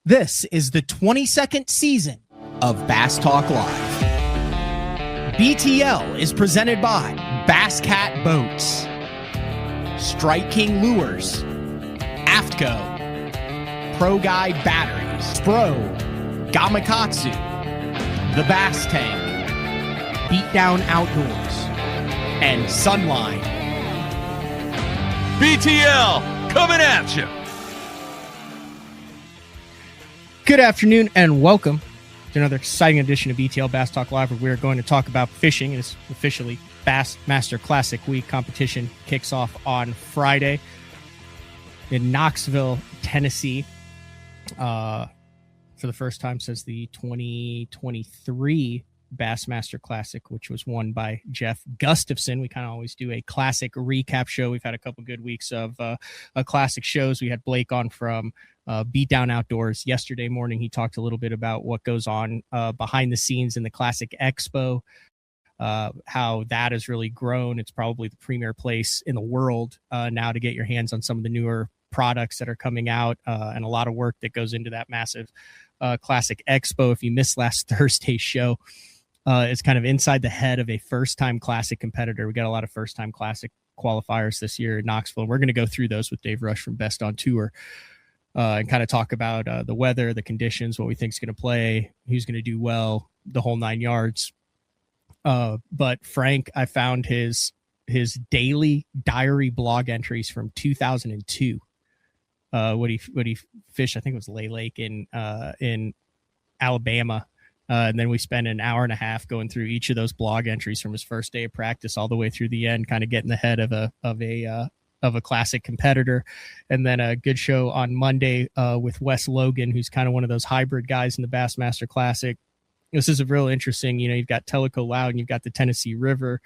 This is the 22nd season of Bass Talk Live. BTL is presented by Bass Cat Boats, Strike King Lures, AFTCO, Pro Guide Batteries, Spro, Gamakatsu, The Bass Tank, Beatdown Outdoors, and Sunline. BTL coming at you. Good afternoon and welcome to another exciting edition of BTL Bass Talk Live, where we are going to talk about fishing. It's officially Bassmaster Classic Week. Competition kicks off on Friday in Knoxville, Tennessee, for the first time since the 2023 Bassmaster Classic, which was won by Jeff Gustafson. We kind of always do a classic recap show. We've had a couple good weeks of classic shows. We had Blake on from Beatdown Outdoors yesterday morning. He talked a little bit about what goes on behind the scenes in the Classic Expo, how that has really grown. It's probably the premier place in the world now to get your hands on some of the newer products that are coming out, and a lot of work that goes into that massive Classic Expo. If you missed last Thursday's show, it's kind of inside the head of a first-time Classic competitor. We got a lot of first-time Classic qualifiers this year in Knoxville. We're going to go through those with Dave Rush from Best on Tour. And kind of talk about the weather, the conditions, what we think is going to play, who's going to do well, the whole 9 yards. But Frank, I found his daily diary blog entries from 2002. What he fished, I think it was Lay Lake in Alabama. And then we spent an hour and a half going through each of those blog entries from his first day of practice all the way through the end, kind of getting the head of a Classic competitor. And then a good show on Monday with Wes Logan, who's kind of one of those hybrid guys in the Bassmaster Classic. This is a real interesting, you've got Tellico Loud and you've got the Tennessee River.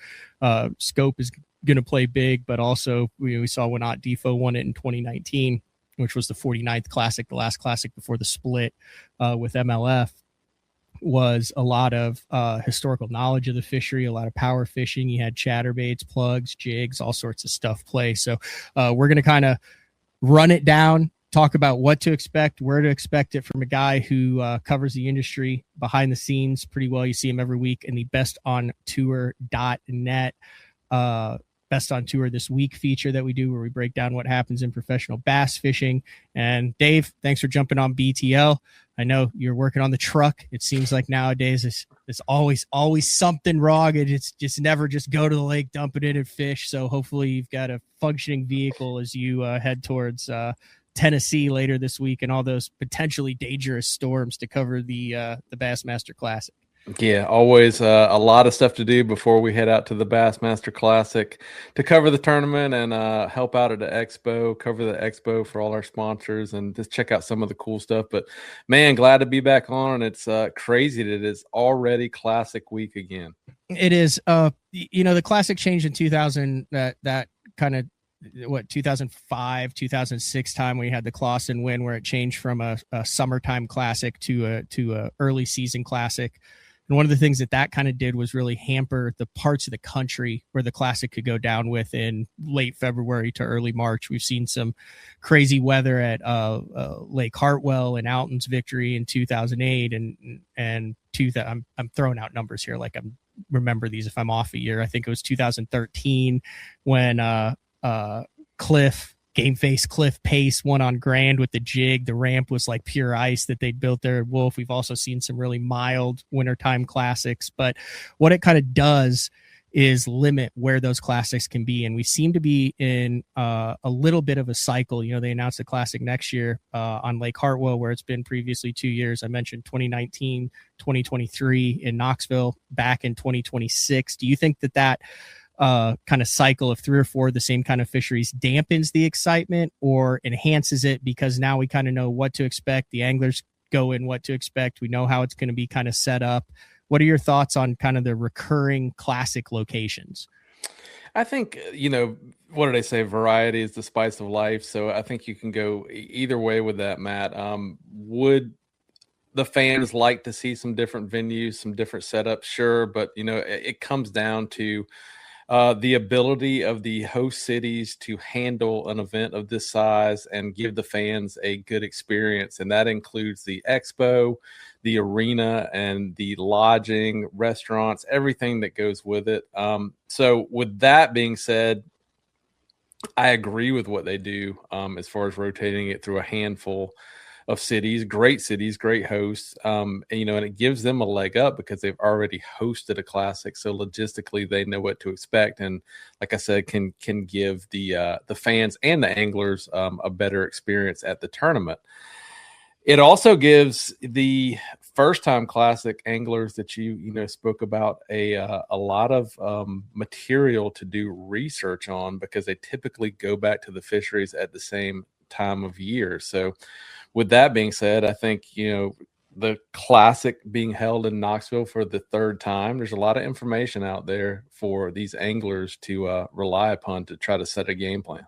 Scope is going to play big, but also we saw when Ott Defo won it in 2019, which was the 49th Classic, the last Classic before the split with MLF. Was a lot of historical knowledge of the fishery, a lot of power fishing. You had chatterbaits, plugs, jigs, all sorts of stuff play. So we're going to kind of run it down, talk about what to expect, where to expect it from a guy who covers the industry behind the scenes pretty well. You see him every week in the bestontour.net Best on Tour This Week feature that we do, where we break down what happens in professional bass fishing. And Dave, thanks for jumping on BTL. I know you're working on the truck. It seems like nowadays it's always something wrong. It's just never just go to the lake, dump it in and fish. So hopefully you've got a functioning vehicle as you head towards Tennessee later this week and all those potentially dangerous storms to cover the Bassmaster Classic. Yeah, always a lot of stuff to do before we head out to the Bassmaster Classic to cover the tournament and help out at the expo, cover the expo for all our sponsors, and just check out some of the cool stuff. But man, glad to be back on. It's crazy that it is already Classic Week again. It is. The Classic changed in 2000. That kind of 2005, 2006 time when you had the Clausen win, where it changed from a summertime Classic to a early season Classic. And one of the things that kind of did was really hamper the parts of the country where the Classic could go down with in late February to early March. We've seen some crazy weather at Lake Hartwell and Alton's Victory in 2008 and I'm throwing out numbers here like I'm remember these if I'm off a year. I think it was 2013 when Game Face Cliff Pace won on Grand with the jig. The ramp was like pure ice that they built there at Wolf. We've also seen some really mild wintertime Classics, but what it kind of does is limit where those Classics can be. And we seem to be in a little bit of a cycle. They announced the Classic next year on Lake Hartwell, where it's been previously 2 years. I mentioned 2019, 2023 in Knoxville, back in 2026. Do you think that kind of cycle of 3 or 4 of the same kind of fisheries dampens the excitement or enhances it, because now we kind of know what to expect? The anglers go in what to expect. We know how it's going to be kind of set up. What are your thoughts on kind of the recurring Classic locations? I think, what do they say? Variety is the spice of life. So I think you can go either way with that, Matt. Would the fans like to see some different venues, some different setups? Sure. But, it comes down to the ability of the host cities to handle an event of this size and give the fans a good experience. And that includes the expo, the arena, and the lodging, restaurants, everything that goes with it. So with that being said, I agree with what they do as far as rotating it through a handful of cities, great hosts, and it gives them a leg up because they've already hosted a classic. So logistically, they know what to expect, and like I said, can give the fans and the anglers a better experience at the tournament. It also gives the first-time classic anglers that you spoke about a lot of material to do research on, because they typically go back to the fisheries at the same time of year. So with that being said, I think the classic being held in Knoxville for the third time, there's a lot of information out there for these anglers to rely upon to try to set a game plan.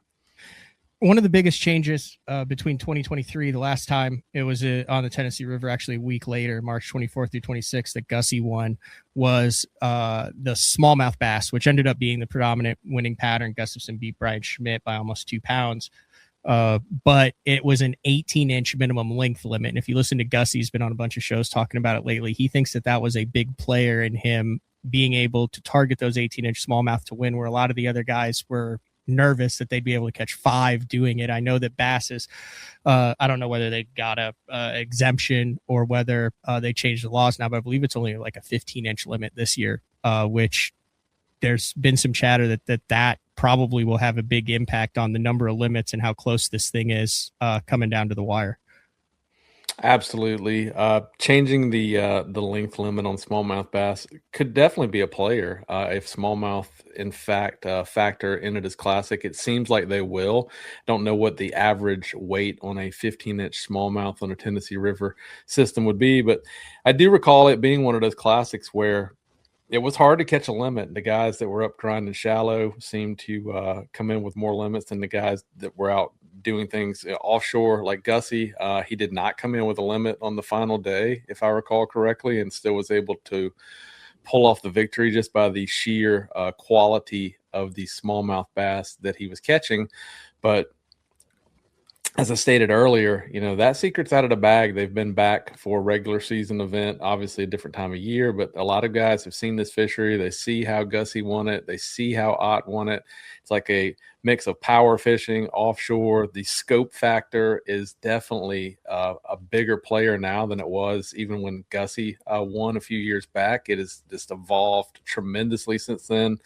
One of the biggest changes between 2023, the last time it was on the Tennessee River, actually a week later, March 24th through 26th, that Gussie won, was the smallmouth bass, which ended up being the predominant winning pattern. Gustafson beat Brian Schmidt by almost 2 pounds. But it was an 18-inch minimum length limit. And if you listen to Gussie, he's been on a bunch of shows talking about it lately. He thinks that was a big player in him being able to target those 18-inch smallmouth to win, where a lot of the other guys were nervous that they'd be able to catch 5 doing it. I know that bass is, I don't know whether they got a exemption or whether they changed the laws now, but I believe it's only like a 15-inch limit this year, which there's been some chatter that probably will have a big impact on the number of limits and how close this thing is coming down to the wire. Absolutely. Changing the length limit on smallmouth bass could definitely be a player if smallmouth, in fact, factor in it as classic. It seems like they will. Don't know what the average weight on a 15-inch smallmouth on a Tennessee River system would be, but I do recall it being one of those classics where it was hard to catch a limit. The guys that were up grinding shallow seemed to come in with more limits than the guys that were out doing things offshore, like Gussie. He did not come in with a limit on the final day, if I recall correctly, and still was able to pull off the victory just by the sheer quality of the smallmouth bass that he was catching. But as I stated earlier, that secret's out of the bag. They've been back for a regular season event, obviously a different time of year, but a lot of guys have seen this fishery. They see how Gussie won it. They see how Ott won it. It's like a mix of power fishing, offshore. The scope factor is definitely a bigger player now than it was even when Gussie won a few years back. It has just evolved tremendously since then.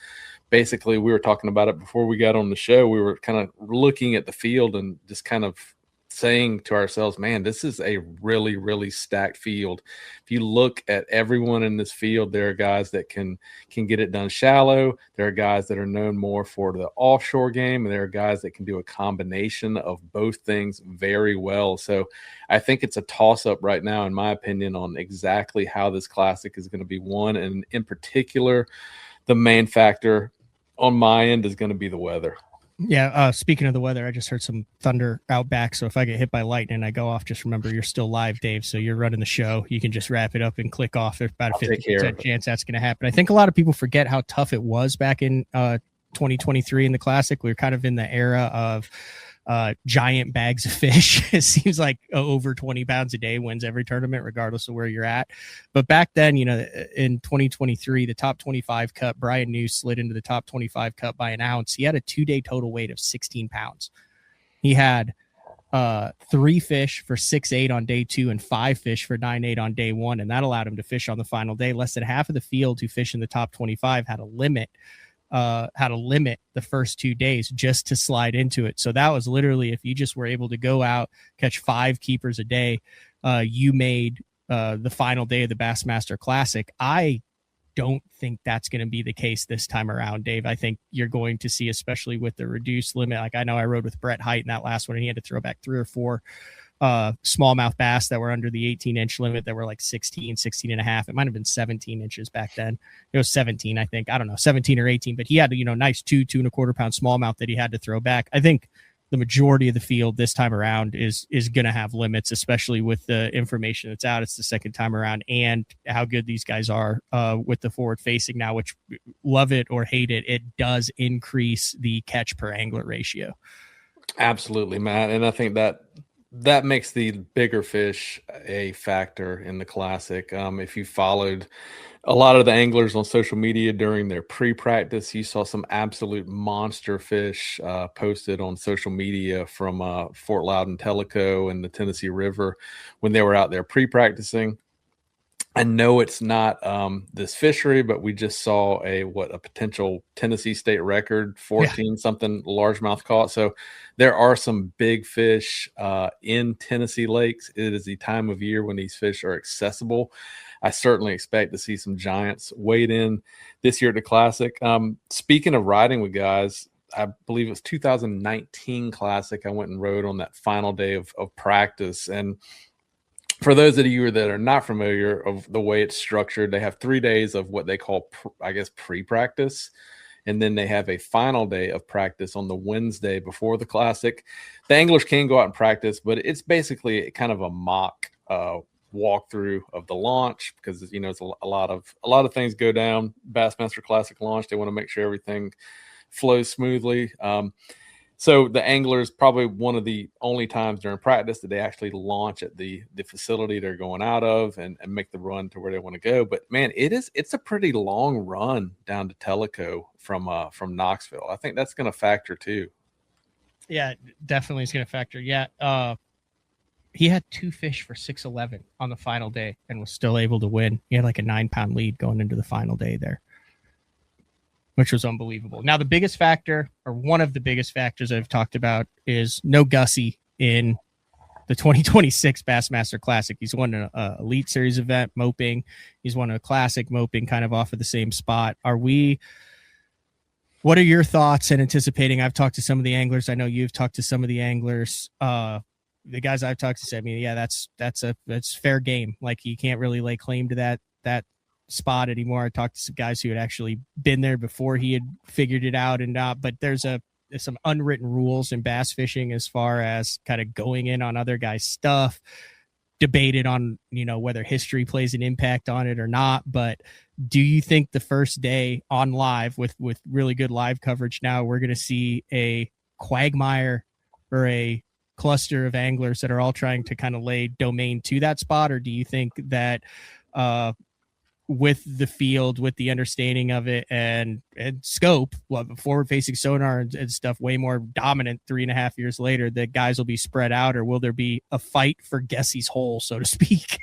Basically, we were talking about it before we got on the show. We were kind of looking at the field and just kind of saying to ourselves, man, this is a really, really stacked field. If you look at everyone in this field, there are guys that can get it done shallow. There are guys that are known more for the offshore game, and there are guys that can do a combination of both things very well. So I think it's a toss-up right now, in my opinion, on exactly how this classic is going to be won. And in particular, the main factor on my end is going to be the weather. Yeah. Speaking of the weather, I just heard some thunder out back. So if I get hit by lightning and I go off, just remember you're still live, Dave. So you're running the show. You can just wrap it up and click off. There's about a 50% chance that's going to happen. I think a lot of people forget how tough it was back in 2023 in the Classic. We were kind of in the era of giant bags of fish. It seems like over 20 pounds a day wins every tournament, regardless of where you're at. But back then, in 2023, the top 25 cut, Brian New slid into the top 25 cut by an ounce. He had a 2-day total weight of 16 pounds. He had 3 fish for 6.8 on day 2 and 5 fish for 9.8 on day 1. And that allowed him to fish on the final day. Less than half of the field who fish in the top 25 had a limit the first 2 days just to slide into it. So that was literally, if you just were able to go out, catch 5 keepers a day, you made the final day of the Bassmaster Classic. I don't think that's going to be the case this time around, Dave. I think you're going to see, especially with the reduced limit. Like I know I rode with Brett Height in that last one, and he had to throw back 3 or 4 smallmouth bass that were under the 18-inch limit that were like 16 and a half. It might have been 17 inches back then. It was 17, I think. I don't know, 17 or 18, but he had, nice 2.25 pound smallmouth that he had to throw back. I think the majority of the field this time around is going to have limits, especially with the information that's out. It's the second time around, and how good these guys are with the forward facing now, which, love it or hate it, it does increase the catch per angler ratio. Absolutely, Matt. And I think that makes the bigger fish a factor in the Classic. If you followed a lot of the anglers on social media during their pre-practice, you saw some absolute monster fish posted on social media from Fort Loudon, Tellico, and the Tennessee River when they were out there pre-practicing. I know it's not this fishery, but we just saw a potential Tennessee state record, 14 something largemouth caught. So there are some big fish in Tennessee lakes. It is the time of year when these fish are accessible. I certainly expect to see some giants wade in this year at the Classic. Speaking of riding with guys, I believe it was 2019 Classic. I went and rode on that final day of practice. And for those of you that are not familiar of the way it's structured, they have 3 days of what they call, pre-practice. And then they have a final day of practice on the Wednesday before the Classic. The anglers can go out and practice, but it's basically kind of a mock walkthrough of the launch, because it's a lot of things go down. Bassmaster Classic launch, they want to make sure everything flows smoothly. So the anglers, probably one of the only times during practice that they actually launch at the facility they're going out of and make the run to where they want to go. But man, it's a pretty long run down to Tellico from Knoxville. I think that's going to factor too. Yeah, definitely is going to factor. Yeah. He had 2 fish for 6'11" on the final day and was still able to win. He had like a 9-pound lead going into the final day there, which was unbelievable. Now, the biggest factor, or one of the biggest factors I've talked about, is no Gussie in the 2026 Bassmaster Classic. He's won an Elite Series event, moping. He's won a Classic, moping, kind of off of the same spot. What are your thoughts and anticipating? I've talked to some of the anglers. I know you've talked to some of the anglers. The guys I've talked to said, yeah, that's fair game. Like, you can't really lay claim to that spot anymore. I talked to some guys who had actually been there before he had figured it out and not, but there's some unwritten rules in bass fishing as far as kind of going in on other guys' stuff, debated on, whether history plays an impact on it or not. But do you think the first day on live with really good live coverage now, we're going to see a quagmire or a cluster of anglers that are all trying to kind of lay domain to that spot? Or do you think that with the field, with the understanding of it and scope, forward facing sonar and stuff way more dominant 3.5 years later, that guys will be spread out? Or will there be a fight for Gessie's hole, so to speak?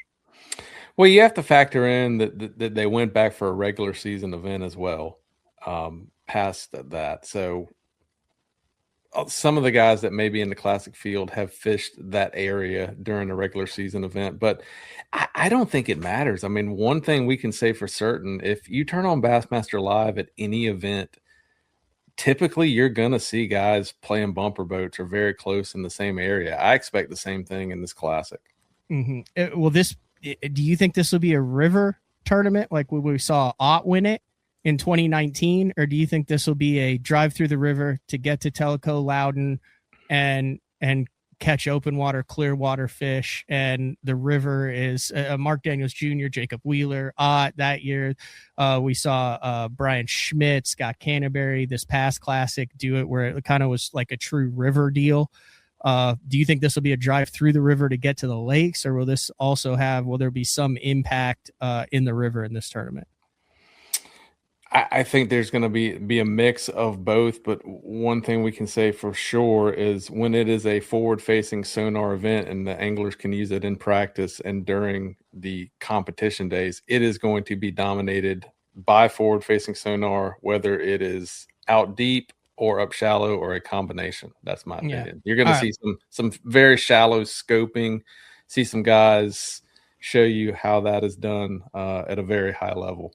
Well, you have to factor in that they went back for a regular season event as well, past that. So some of the guys that may be in the Classic field have fished that area during a regular season event, but I don't think it matters. I mean, one thing we can say for certain, if you turn on Bassmaster Live at any event, typically you're going to see guys playing bumper boats or very close in the same area. I expect the same thing in this Classic. Mm-hmm. Do you think this will be a river tournament like we saw Ott win it in 2019, or do you think this will be a drive through the river to get to Tellico, Loudon, and catch open water, clear water fish? And the river is Mark Daniels Jr., Jacob Wheeler. That year, we saw Brian Schmidt, Scott Canterbury, this past Classic do it where it kind of was like a true river deal. Do you think this will be a drive through the river to get to the lakes, or will there be some impact in the river in this tournament? I think there's going to be a mix of both, but one thing we can say for sure is when it is a forward-facing sonar event and the anglers can use it in practice and during the competition days, it is going to be dominated by forward-facing sonar, whether it is out deep or up shallow or a combination. That's my opinion. You're going to see some very shallow scoping, see some guys show you how that is done at a very high level.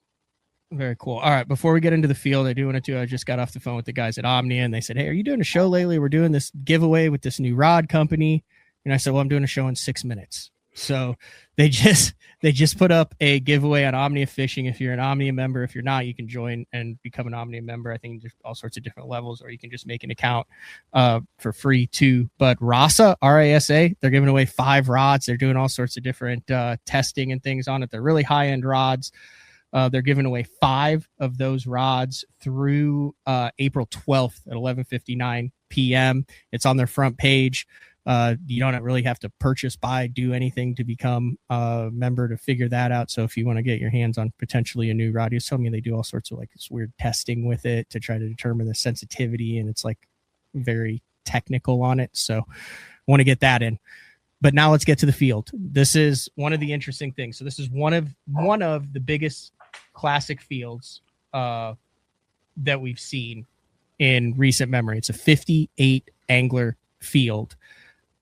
Very cool. All right. Before we get into the field, I just got off the phone with the guys at Omnia, and they said, "Hey, are you doing a show lately? We're doing this giveaway with this new rod company." And I said, "Well, I'm doing a show in 6 minutes." So they just They just put up a giveaway on Omnia Fishing. If you're an Omnia member, if you're not, you can join and become an Omnia member. I think there's all sorts of different levels, or you can just make an account for free too. But RASA, RASA, they're giving away 5 rods. They're doing all sorts of different testing and things on it. They're really high-end rods. They're giving away 5 of those rods through April 12th at 11:59 p.m. It's on their front page. You don't really have to purchase, buy, do anything to become a member to figure that out. So if you want to get your hands on potentially a new rod, you tell me they do all sorts of like this weird testing with it to try to determine the sensitivity, and it's like very technical on it. So I want to get that in. But now let's get to the field. This is one of the interesting things. So this is one of the biggest classic fields that we've seen in recent memory. It's a 58 angler field.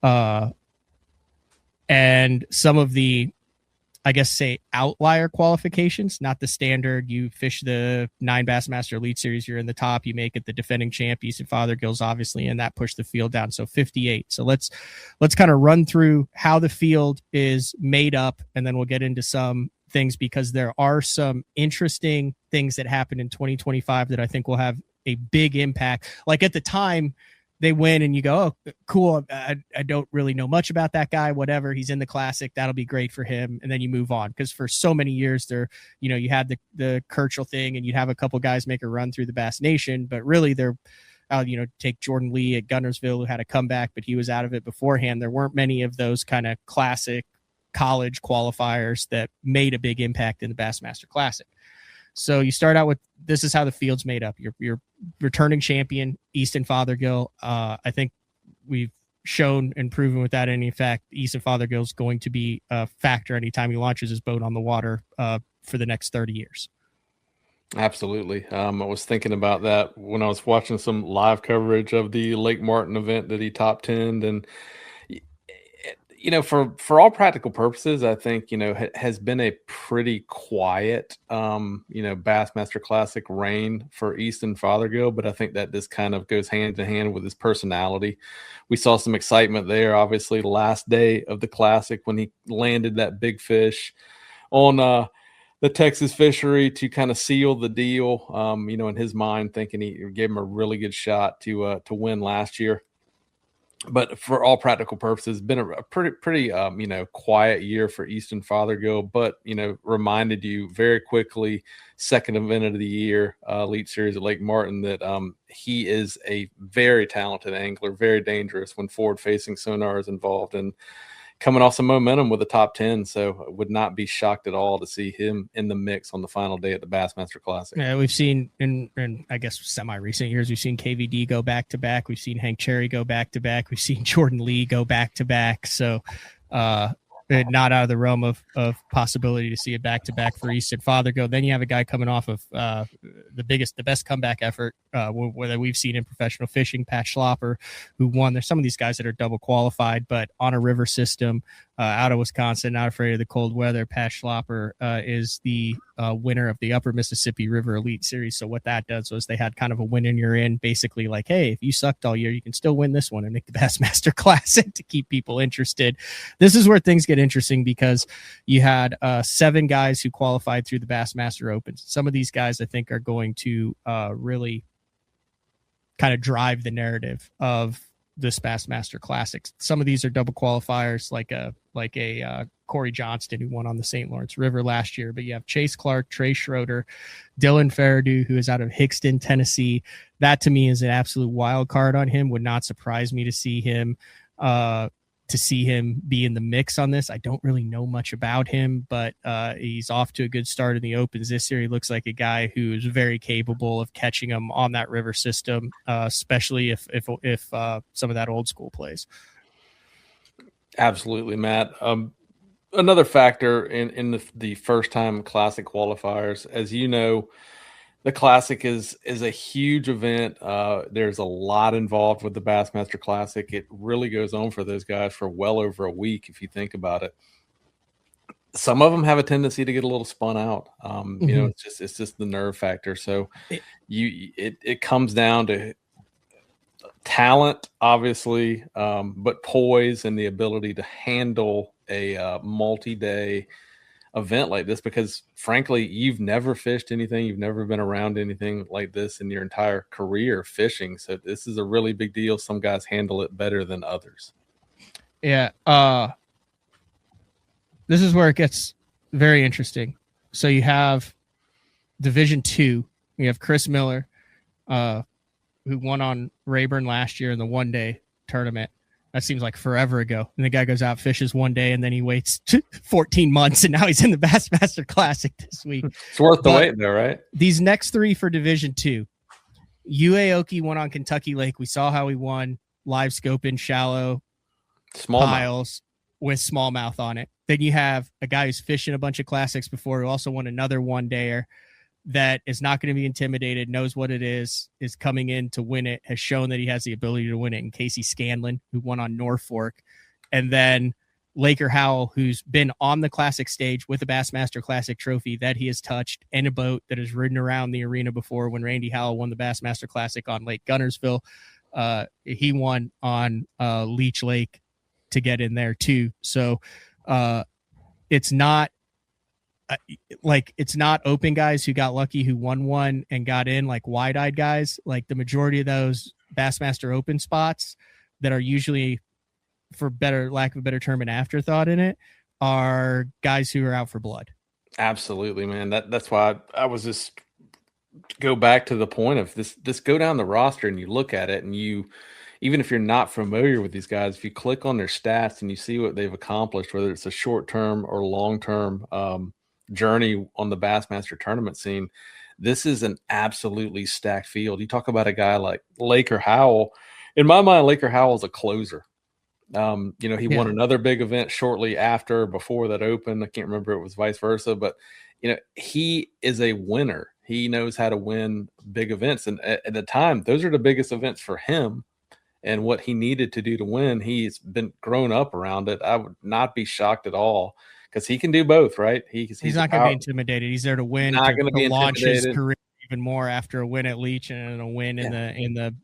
And some of the, I guess, say outlier qualifications, not the standard. You fish the 9 Bassmaster Elite Series, you're in the top, you make it the defending champ, Easton Fothergill's obviously, and that pushed the field down. So 58. So let's kind of run through how the field is made up, and then we'll get into some things, because there are some interesting things that happened in 2025 that I think will have a big impact. Like at the time, they win and you go, oh, cool. I don't really know much about that guy, whatever. He's in the Classic. That'll be great for him. And then you move on. Because for so many years there, you had the Kirchhoff thing, and you'd have a couple guys make a run through the Bass Nation, but really they're, take Jordan Lee at Gunnersville, who had a comeback, but he was out of it beforehand. There weren't many of those kind of classic college qualifiers that made a big impact in the Bassmaster Classic. So you start out with, this is how the field's made up. Your returning champion, Easton Fothergill. I think we've shown and proven without any fact, Easton Fothergill is going to be a factor anytime he launches his boat on the water for the next 30 years. Absolutely. I was thinking about that when I was watching some live coverage of the Lake Martin event that he top 10'd, and for all practical purposes, I think, has been a pretty quiet, Bassmaster Classic reign for Easton Fothergill, but I think that this kind of goes hand in hand with his personality. We saw some excitement there, obviously, the last day of the Classic when he landed that big fish on the Texas fishery to kind of seal the deal, in his mind, thinking he gave him a really good shot to win last year. But for all practical purposes, it's been a pretty quiet year for Easton Fothergill, but, reminded you very quickly, second event of the year, Elite Series at Lake Martin, that he is a very talented angler, very dangerous when forward-facing sonar is involved, and coming off some momentum with a top 10. So I would not be shocked at all to see him in the mix on the final day at the Bassmaster Classic. Yeah, we've seen in I guess semi-recent years, we've seen KVD go back-to-back. We've seen Hank Cherry go back-to-back. We've seen Jordan Lee go back-to-back. So not out of the realm of possibility to see a back-to-back for Easton Fothergill. Then you have a guy coming off of the best comeback effort that we've seen in professional fishing, Pat Schlopper, who won. There's some of these guys that are double qualified, but on a river system out of Wisconsin, not afraid of the cold weather. Pat Schlopper is the winner of the Upper Mississippi River Elite Series. So what that does was they had kind of a win in, you're in, basically like, hey, if you sucked all year, you can still win this one and make the Bassmaster Classic to keep people interested. This is where things get interesting, because you had 7 guys who qualified through the Bassmaster Opens. Some of these guys I think are going to really kind of drive the narrative of this Bassmaster Classics. Some of these are double qualifiers, like a Corey Johnston, who won on the St. Lawrence River last year. But you have Chase Clark, Trey Schroeder, Dylan Faradu, who is out of Hickston, Tennessee. That to me is an absolute wild card on him. Would not surprise me to see him be in the mix on this. I don't really know much about him, but he's off to a good start in the Opens this year. He looks like a guy who's very capable of catching them on that river system, especially if some of that old school plays. Absolutely, Matt. Another factor in the first time Classic qualifiers, as you know, the Classic is a huge event. There's a lot involved with the Bassmaster Classic. It really goes on for those guys for well over a week, if you think about it. Some of them have a tendency to get a little spun out. It's just the nerve factor. So it comes down to talent, obviously, but poise and the ability to handle a multi-day event like this, because frankly, you've never fished anything, you've never been around anything like this in your entire career fishing. So this is a really big deal. Some guys handle it better than others. Yeah. This is where it gets very interesting. So you have Division 2. You have Chris Miller, who won on Rayburn last year in the one-day tournament. That seems like forever ago. And the guy goes out, fishes one day, and then he waits 14 months, and now he's in the Bassmaster Classic this week. It's worth the wait, though, right? These next 3 for Division 2. Aoki won on Kentucky Lake. We saw how he won live scope in shallow piles with smallmouth on it. Then you have a guy who's fishing a bunch of classics before, who also won another one-dayer, that is not going to be intimidated, knows what it is coming in to win it, has shown that he has the ability to win it, in Casey Scanlon, who won on Norfolk. And then Laker Howell, who's been on the classic stage with a Bassmaster Classic trophy that he has touched, and a boat that has ridden around the arena before. When Randy Howell won the Bassmaster Classic on Lake Gunnersville, he won on Leech Lake to get in there too. So it's not open guys who got lucky, who won one and got in, like wide-eyed guys. Like the majority of those Bassmaster Open spots that are usually, for lack of a better term, an afterthought in it, are guys who are out for blood. Absolutely, man. That's why I was just go back to the point of this go down the roster and you look at it, and you, even if you're not familiar with these guys, if you click on their stats and you see what they've accomplished, whether it's a short-term or long-term journey on the Bassmaster tournament scene, this is an absolutely stacked field. You talk about a guy like Laker Howell. In my mind, Laker Howell is a closer. He won another big event shortly after, before that Open. I can't remember, it was vice versa, but he is a winner. He knows how to win big events, and at the time, those are the biggest events for him. And what he needed to do to win, he's been grown up around it. I would not be shocked at all, because he can do both, right? He's not going to be intimidated. He's there to win, not going to be launch his career even more after a win at Leech and a win in the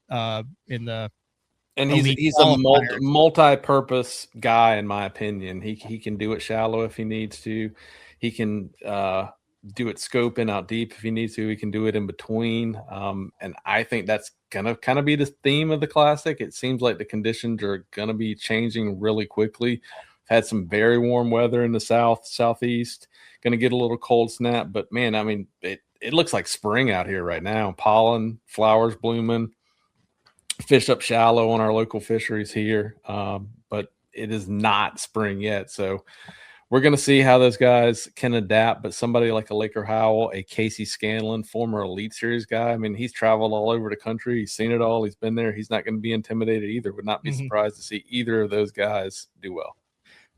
And he's a multi-purpose guy, in my opinion. He can do it shallow if he needs to. He can do it scoping out deep if he needs to. He can do it in between. And I think that's gonna kind of be the theme of the Classic. It seems like the conditions are gonna be changing really quickly. Had some very warm weather in the southeast. Going to get a little cold snap, but man, I mean, it looks like spring out here right now. Pollen, flowers blooming, fish up shallow on our local fisheries here, but it is not spring yet. So we're going to see how those guys can adapt. But somebody like a Laker Howell, a Casey Scanlon, former Elite Series guy, I mean, he's traveled all over the country. He's seen it all. He's been there. He's not going to be intimidated either. Would not be surprised to see either of those guys do well.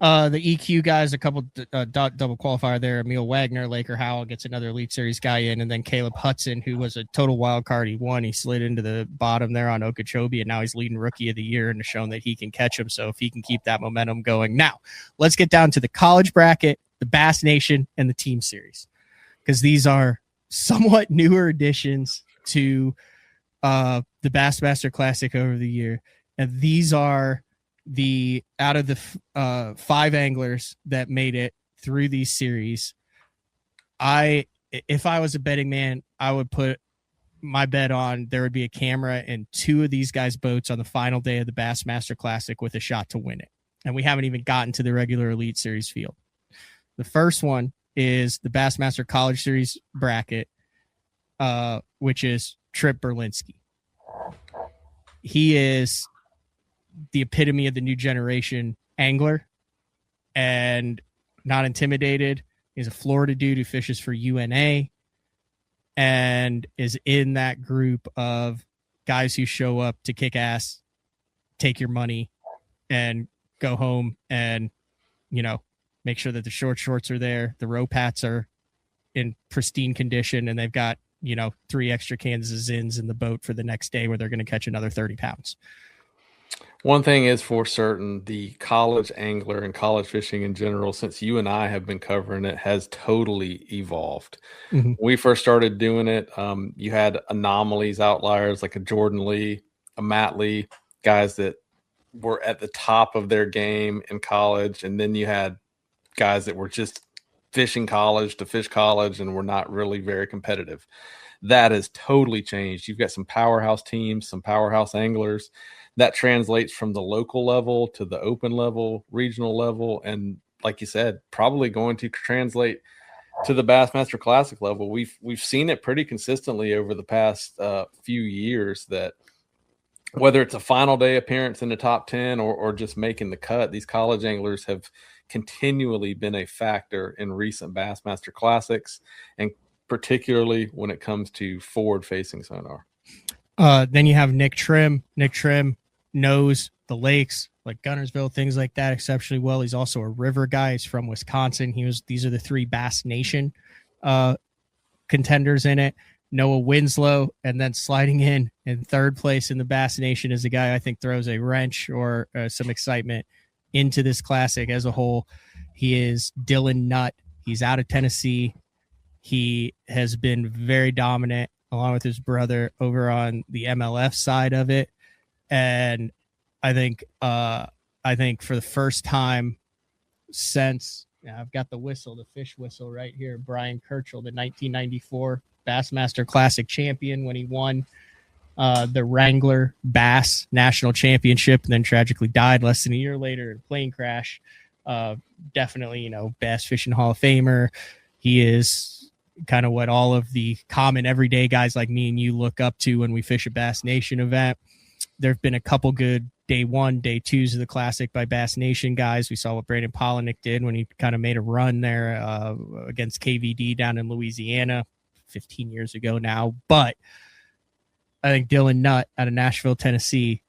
The EQ guys, a couple double qualifier there. Emil Wagner, Laker Howell gets another Elite Series guy in, and then Caleb Hudson, who was a total wild card. He won. He slid into the bottom there on Okeechobee, and now he's leading Rookie of the Year and has shown that he can catch him. So if he can keep that momentum going. Now, let's get down to the college bracket, the Bass Nation, and the Team Series, because these are somewhat newer additions to the Bassmaster Classic over the year. And these are out of the 5 anglers that made it through these series. If I was a betting man, I would put my bet on there would be a camera in 2 of these guys' boats on the final day of the Bassmaster Classic with a shot to win it. And we haven't even gotten to the regular Elite Series field. The first one is the Bassmaster College Series bracket, which is Trip Berlinski. He is the epitome of the new generation angler and not intimidated. He's a Florida dude who fishes for UNA and is in that group of guys who show up to kick ass, take your money, and go home and, make sure that the shorts are there. The rope hats are in pristine condition, and they've got, 3 extra cans of Zins in the boat for the next day where they're going to catch another 30 pounds. One thing is for certain, the college angler and college fishing in general, since you and I have been covering it, has totally evolved. When we first started doing it, you had anomalies, outliers like a Jordan Lee, a Matt Lee, guys that were at the top of their game in college. And then you had guys that were just fishing college to fish college, and we're not really very competitive. That has totally changed. You've got some powerhouse teams, some powerhouse anglers. That translates from the local level to the open level, regional level, and like you said, probably going to translate to the Bassmaster Classic level. We've seen it pretty consistently over the past few years that whether it's a final day appearance in the top 10 or just making the cut, these college anglers have continually been a factor in recent Bassmaster Classics, and particularly when it comes to forward-facing sonar. Then you have Nick Trim. Nick Trim knows the lakes like Gunnersville, things like that exceptionally well. He's also a river guy. He's from Wisconsin. These are the three Bass Nation contenders in it. Noah Winslow, and then sliding in third place in the Bass Nation is a guy I think throws a wrench or some excitement into this classic as a whole. He is Dylan Nutt. He's out of Tennessee. He has been very dominant along with his brother over on the MLF side of it. And I think for the first time since I've got the fish whistle right here, Brian Kirchhoff, the 1994 Bassmaster Classic champion, when he won the Wrangler Bass National Championship and then tragically died less than a year later in a plane crash. Definitely, Bass Fishing Hall of Famer. He is kind of what all of the common everyday guys like me and you look up to when we fish a Bass Nation event. There have been a couple good day one, day twos of the Classic by Bass Nation guys. We saw what Brandon Polinick did when he kind of made a run there against KVD down in Louisiana 15 years ago now. But I think Dylan Nutt out of Nashville, Tennessee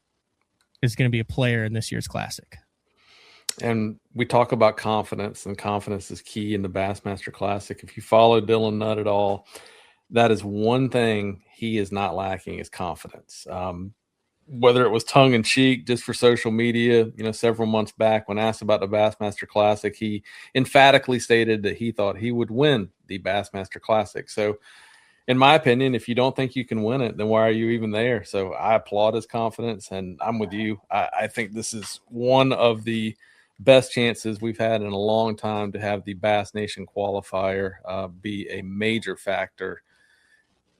is going to be a player in this year's Classic. And we talk about confidence, and confidence is key in the Bassmaster Classic. If you follow Dylan Nutt at all, that is one thing he is not lacking, is confidence. Whether it was tongue in cheek just for social media, several months back when asked about the Bassmaster Classic, he emphatically stated that he thought he would win the Bassmaster Classic. So in my opinion, if you don't think you can win it, then why are you even there? So I applaud his confidence, and I'm with you. I think this is one of the best chances we've had in a long time to have the Bass Nation qualifier be a major factor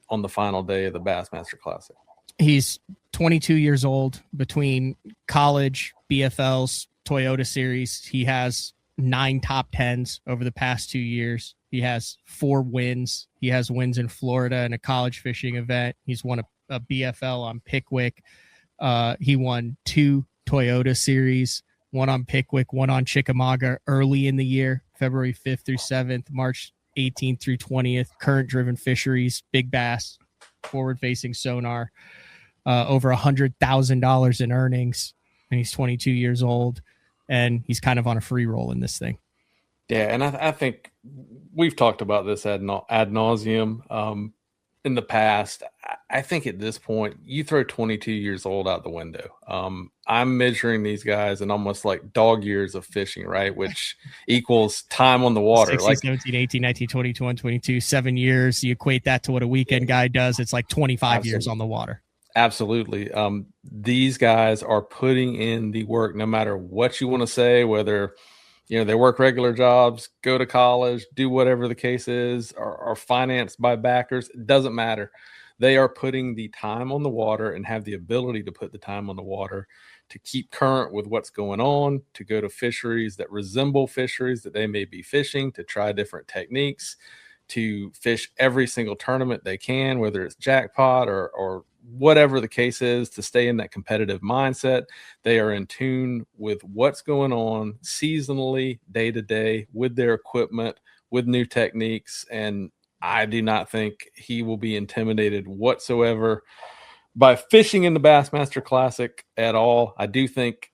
on the final day of the Bassmaster Classic. He's 22 years old. Between college, BFLs, Toyota Series, he has 9 top 10s over the past 2 years. He has 4 wins. He has wins in Florida in a college fishing event. He's won a BFL on Pickwick. He won 2 Toyota Series, one on Pickwick, one on Chickamauga early in the year, February 5th through 7th, March 18th through 20th, current-driven fisheries, big bass, forward-facing sonar. Over $100,000 in earnings, and he's 22 years old, and he's kind of on a free roll in this thing. Yeah, and I think we've talked about this ad nauseum in the past. I think at this point, you throw 22 years old out the window. I'm measuring these guys in almost like dog years of fishing, right? Which equals time on the water. 16, 17, 18, 19, 20, 21, 22, 7 years. You equate that to what a weekend guy does. It's like 25 years on the water. Absolutely. These guys are putting in the work, no matter what you want to say, whether, they work regular jobs, go to college, do whatever the case is, are financed by backers. It doesn't matter. They are putting the time on the water and have the ability to put the time on the water to keep current with what's going on, to go to fisheries that resemble fisheries that they may be fishing, to try different techniques, to fish every single tournament they can, whether it's jackpot or whatever the case is, to stay in that competitive mindset. They are in tune with what's going on seasonally, day to day, with their equipment, with new techniques. And I do not think he will be intimidated whatsoever by fishing in the Bassmaster Classic at all. I do think,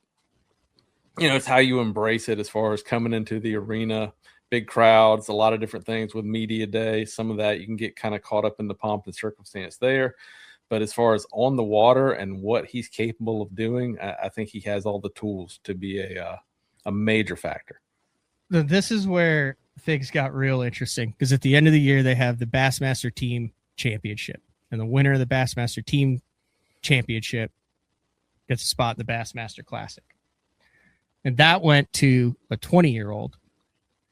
it's how you embrace it as far as coming into the arena, big crowds, a lot of different things with media day. Some of that you can get kind of caught up in the pomp and circumstance there. But as far as on the water and what he's capable of doing, I think he has all the tools to be a major factor. This is where things got real interesting, because at the end of the year, they have the Bassmaster Team Championship. And the winner of the Bassmaster Team Championship gets a spot in the Bassmaster Classic. And that went to a 20-year-old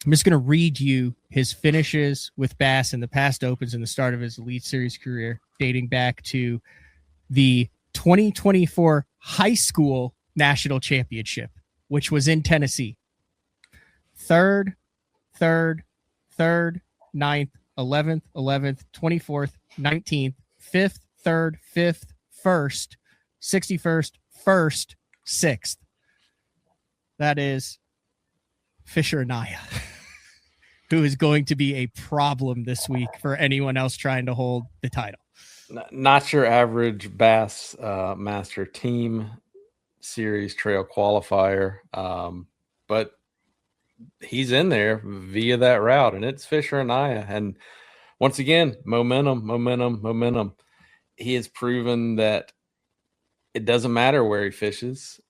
I'm just going to read you his finishes with Bass in the past opens and the start of his Elite Series career, dating back to the 2024 high school national championship, which was in Tennessee. Third, 9th, 11th, 24th, 19th, 5th, 3rd, 5th, 1st, 61st, 1st, 6th. That is Fisher Anaya, who is going to be a problem this week for anyone else trying to hold the title. Not your average Bass Master Team Series Trail qualifier, but he's in there via that route, and it's Fisher Anaya. And once again, momentum. He has proven that it doesn't matter where he fishes.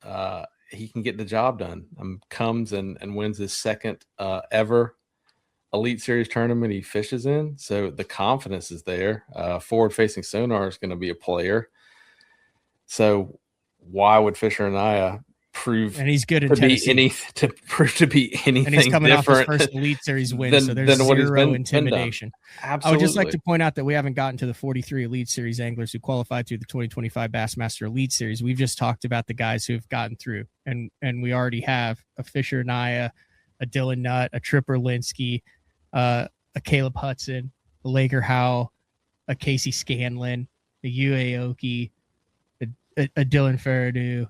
He can get the job done. Comes and wins his second ever Elite Series tournament he fishes in. So the confidence is there. Forward-facing sonar is going to be a player. So why would Fisher Anaya prove and he's good in to Tennessee. be anything and he's coming different off his first Elite Series win, so there's zero intimidation. Absolutely. I would just like to point out that we haven't gotten to the 43 Elite Series anglers who qualified through the 2025 Bassmaster Elite Series. We've just talked about the guys who have gotten through, and we already have a Fisher Anaya, a Dylan Nutt, a Trip Orlinsky, a Caleb Hudson, a Laker Howell, a Casey Scanlon, a Yue Aoki, a Dylan Faradu,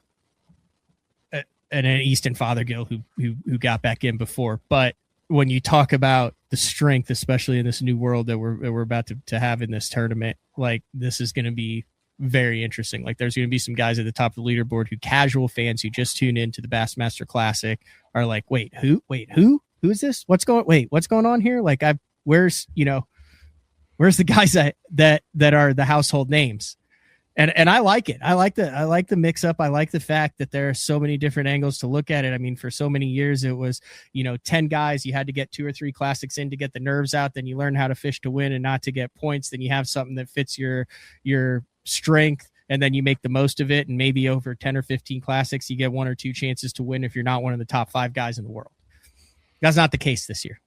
and an Easton Fothergill who got back in before. But when you talk about the strength, especially in this new world that we're about to have in this tournament, like this is going to be very interesting. Like there's going to be some guys at the top of the leaderboard who casual fans who just tune into the Bassmaster Classic are like, who is this? What's going on here? Like where's the guys that are the household names? And I like it. I like the mix up. I like the fact that there are so many different angles to look at it. I mean, for so many years, it was, 10 guys, you had to get 2 or 3 classics in to get the nerves out. Then you learn how to fish to win and not to get points. Then you have something that fits your strength, and then you make the most of it. And maybe over 10 or 15 classics, you get 1 or 2 chances to win if you're not one of the top 5 guys in the world. That's not the case this year.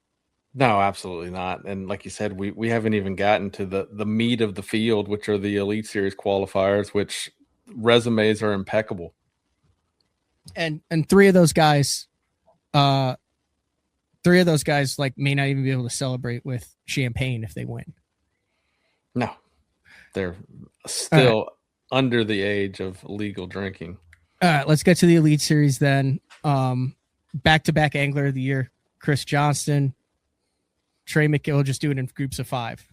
No, absolutely not. And like you said, we haven't even gotten to the meat of the field, which are the Elite Series qualifiers, which resumes are impeccable. And 3 of those guys, like may not even be able to celebrate with champagne if they win. No, they're still under the age of legal drinking. All right, let's get to the Elite Series then. Back-to-back Angler of the Year, Chris Johnston, Trey McKinney. We'll just do it in groups of 5.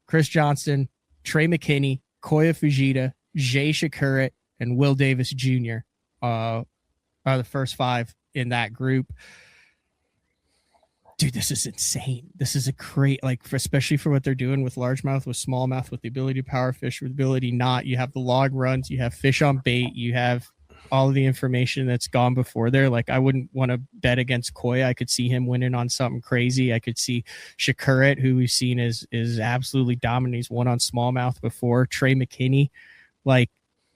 Chris Johnston, Trey McKinney, Koya Fujita, Jay Shakuret, and Will Davis Jr. Are the first 5 in that group. Dude, this is insane. This is a great, especially for what they're doing with largemouth, with smallmouth, with the ability to power fish, with the ability not. You have the log runs, you have fish on bait, you have all of the information that's gone before there. Like, I wouldn't want to bet against Koya. I could see him winning on something crazy. I could see Shakuret, who we've seen is absolutely dominant. He's won on smallmouth before. Trey McKinney,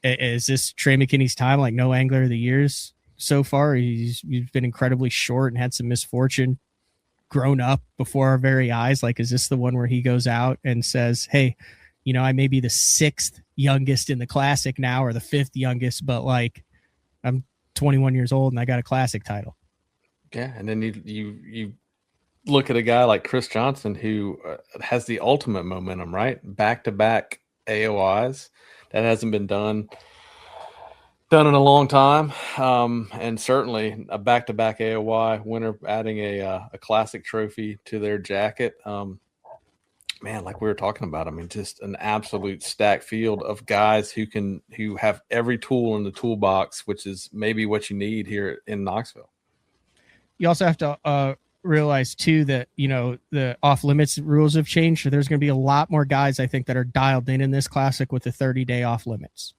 is this Trey McKinney's time? Like, no Angler of the Years so far. He's been incredibly short and had some misfortune, grown up before our very eyes. Like, is this the one where he goes out and says, hey, I may be the 6th youngest in the Classic now, or the 5th youngest, but I'm 21 years old and I got a Classic title. Yeah, and then you look at a guy like Chris Johnson who has the ultimate momentum, right? Back-to-back AOIs. That hasn't been done in a long time, and certainly a back-to-back AOI winner, adding a Classic trophy to their jacket. Man, like we were talking about, I mean, just an absolute stacked field of guys who have every tool in the toolbox, which is maybe what you need here in Knoxville. You also have to realize too that the off limits rules have changed, so there's going to be a lot more guys, I think, that are dialed in this Classic with the 30-day off limits.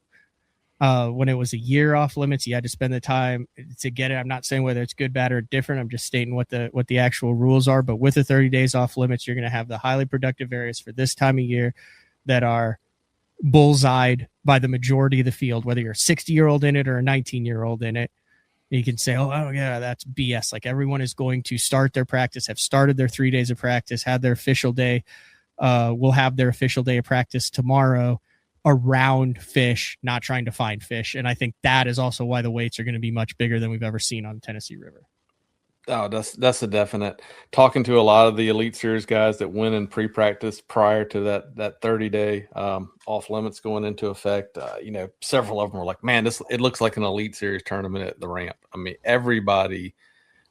When it was a year off limits, you had to spend the time to get it. I'm not saying whether it's good, bad, or different. I'm just stating what the actual rules are. But with the 30 days off limits, you're going to have the highly productive areas for this time of year that are bullseyed by the majority of the field, whether you're a 60-year-old in it or a 19-year-old in it. You can say, oh yeah, that's BS. Like everyone is going to start their practice, have started their 3 days of practice, had their official day. We'll have their official day of practice tomorrow around fish, not trying to find fish. And I think that is also why the weights are going to be much bigger than we've ever seen on the Tennessee River. Oh, that's a definite. Talking to a lot of the Elite Series guys that went in pre-practice prior to that 30-day off limits going into effect, several of them were like, "Man, it looks like an Elite Series tournament at the ramp." I mean, everybody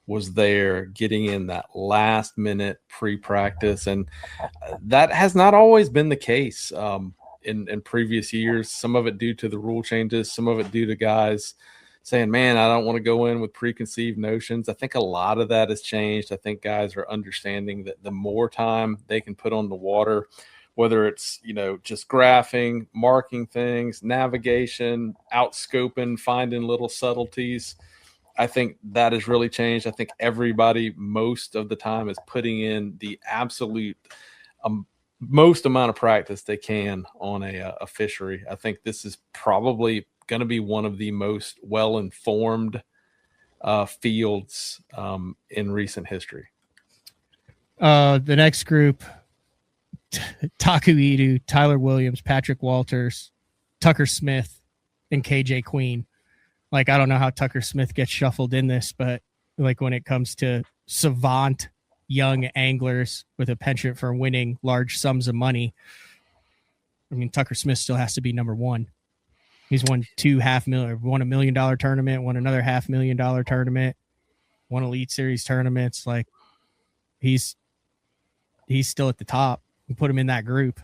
was there getting in that last minute pre-practice, and that has not always been the case in previous years. Some of it due to the rule changes, some of it due to guys saying, man, I don't want to go in with preconceived notions. I think a lot of that has changed. I think guys are understanding that the more time they can put on the water, whether it's, just graphing, marking things, navigation, outscoping, finding little subtleties, I think that has really changed. I think everybody most of the time is putting in the absolute most amount of practice they can on a fishery. I think this is probably going to be one of the most well-informed fields in recent history. The next group, Taku Idu, Tyler Williams, Patrick Walters, Tucker Smith, and KJ Queen. Like, I don't know how Tucker Smith gets shuffled in this, but like when it comes to savant young anglers with a penchant for winning large sums of money, I mean, Tucker Smith still has to be number one. He's won won $1 million tournament, won another $500,000 tournament, won Elite Series tournaments. Like, he's still at the top. We put him in that group.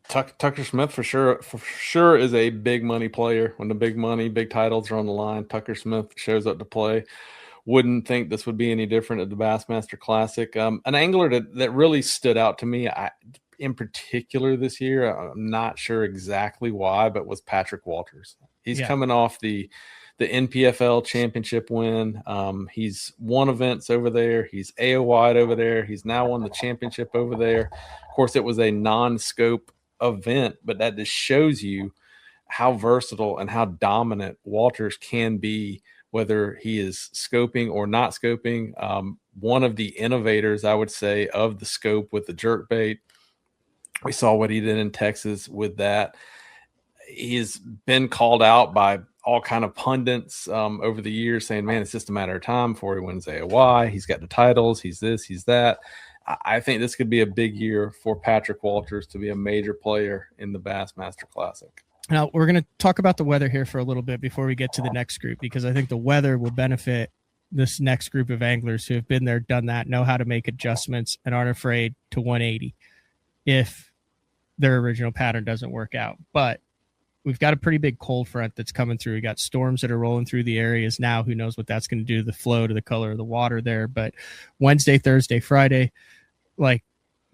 Tucker Smith for sure is a big money player. When the big titles are on the line, Tucker Smith shows up to play. Wouldn't think this would be any different at the Bassmaster Classic. An angler that really stood out to me, in particular this year, I'm not sure exactly why, but was Patrick Walters. He's coming off the NPFL championship win. He's won events over there. He's AOY'd over there. He's now won the championship over there. Of course, it was a non-scope event, but that just shows you how versatile and how dominant Walters can be, whether he is scoping or not scoping. One of the innovators, I would say, of the scope with the jerkbait. We saw what he did in Texas with that. He's been called out by all kind of pundits over the years saying, man, it's just a matter of time before he wins AOY. He's got the titles. He's this, he's that. I think this could be a big year for Patrick Walters to be a major player in the Bassmaster Classic. Now, we're going to talk about the weather here for a little bit before we get to the next group, because I think the weather will benefit this next group of anglers who have been there, done that, know how to make adjustments, and aren't afraid to 180 if their original pattern doesn't work out. But we've got a pretty big cold front that's coming through. We got storms that are rolling through the areas now. Who knows what that's going to do to the flow, to the color of the water there. But Wednesday, Thursday, Friday, like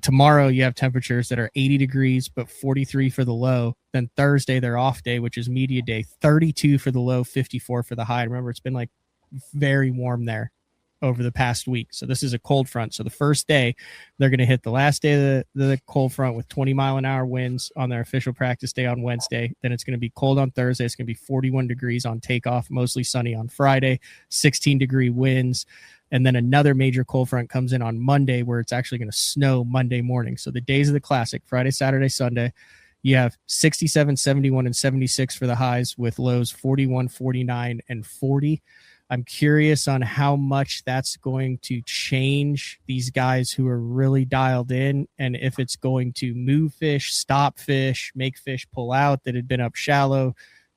tomorrow, you have temperatures that are 80 degrees, but 43 for the low. Then Thursday, their off day, which is media day, 32 for the low, 54 for the high. Remember, it's been like very warm there over the past week. So this is a cold front. So the first day, they're going to hit the last day of the cold front with 20-mile-an-hour winds on their official practice day on Wednesday. Then it's going to be cold on Thursday. It's going to be 41 degrees on takeoff, mostly sunny on Friday, 16-degree winds. And then another major cold front comes in on Monday, where it's actually going to snow Monday morning. So the days of the Classic, Friday, Saturday, Sunday, you have 67, 71, and 76 for the highs, with lows 41, 49, and 40. I'm curious on how much that's going to change these guys who are really dialed in, and if it's going to move fish, stop fish, make fish pull out that had been up shallow.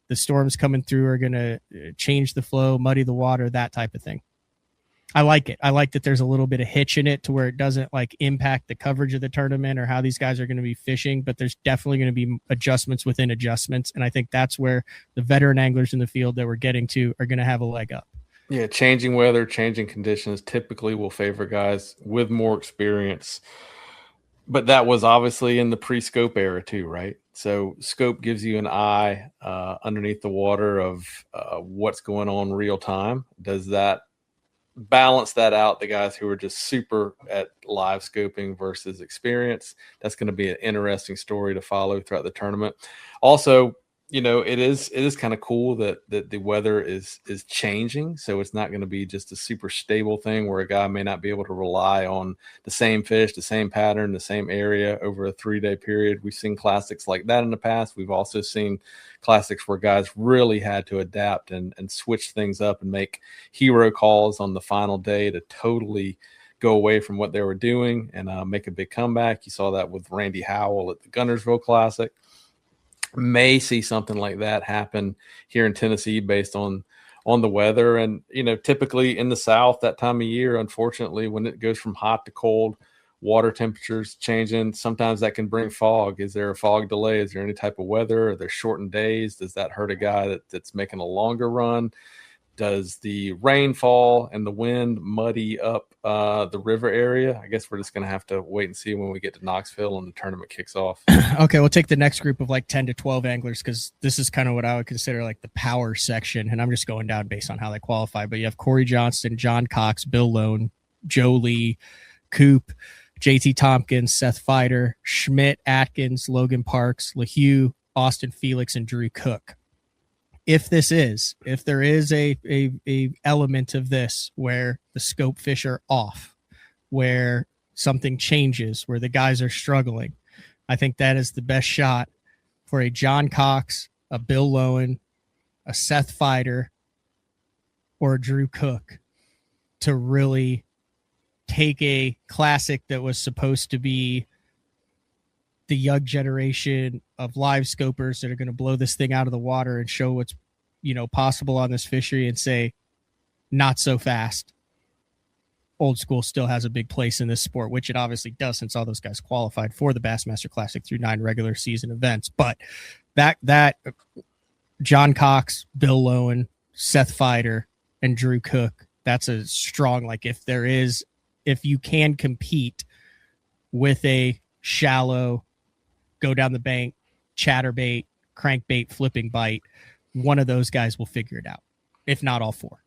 The storms coming through are going to change the flow, muddy the water, that type of thing. I like it. I like that there's a little bit of hitch in it to where it doesn't like impact the coverage of the tournament or how these guys are going to be fishing, but there's definitely going to be adjustments within adjustments. And I think that's where the veteran anglers in the field that we're getting to are going to have a leg up. Yeah, changing weather, changing conditions typically will favor guys with more experience. But that was obviously in the pre-scope era too, right? So scope gives you an eye underneath the water of what's going on real time. Does that balance that out, the guys who are just super at live scoping versus experience? That's going to be an interesting story to follow throughout the tournament. Also, it is kind of cool that the weather is changing. So it's not going to be just a super stable thing where a guy may not be able to rely on the same fish, the same pattern, the same area over a 3-day period. We've seen classics like that in the past. We've also seen classics where guys really had to adapt and switch things up and make hero calls on the final day to totally go away from what they were doing and make a big comeback. You saw that with Randy Howell at the Guntersville Classic. May see something like that happen here in Tennessee based on the weather. And, typically in the South that time of year, unfortunately, when it goes from hot to cold, water temperatures changing, sometimes that can bring fog. Is there a fog delay? Is there any type of weather? Are there shortened days? Does that hurt a guy that's making a longer run? Does the rainfall and the wind muddy up the river area? I guess we're just going to have to wait and see when we get to Knoxville and the tournament kicks off. Okay, we'll take the next group of like 10 to 12 anglers because this is kind of what I would consider like the power section. And I'm just going down based on how they qualify. But you have Corey Johnston, John Cox, Bill Lone, Joe Lee, Coop, JT Tompkins, Seth Feider, Schmidt, Atkins, Logan Parks, LaHue, Austin Felix, and Drew Cook. If there is a element of this where the scope fish are off, where something changes, where the guys are struggling, I think that is the best shot for a John Cox, a Bill Lowen, a Seth Feider, or a Drew Cook to really take a classic that was supposed to be the young generation of live scopers that are going to blow this thing out of the water and show what's, possible on this fishery and say, not so fast. Old school still has a big place in this sport, which it obviously does since all those guys qualified for the Bassmaster Classic through 9 regular season events. But that John Cox, Bill Lowen, Seth Feider, and Drew Cook, that's a strong, like if you can compete with a shallow, go down the bank, chatterbait, crankbait, flipping bite, one of those guys will figure it out, if not all four.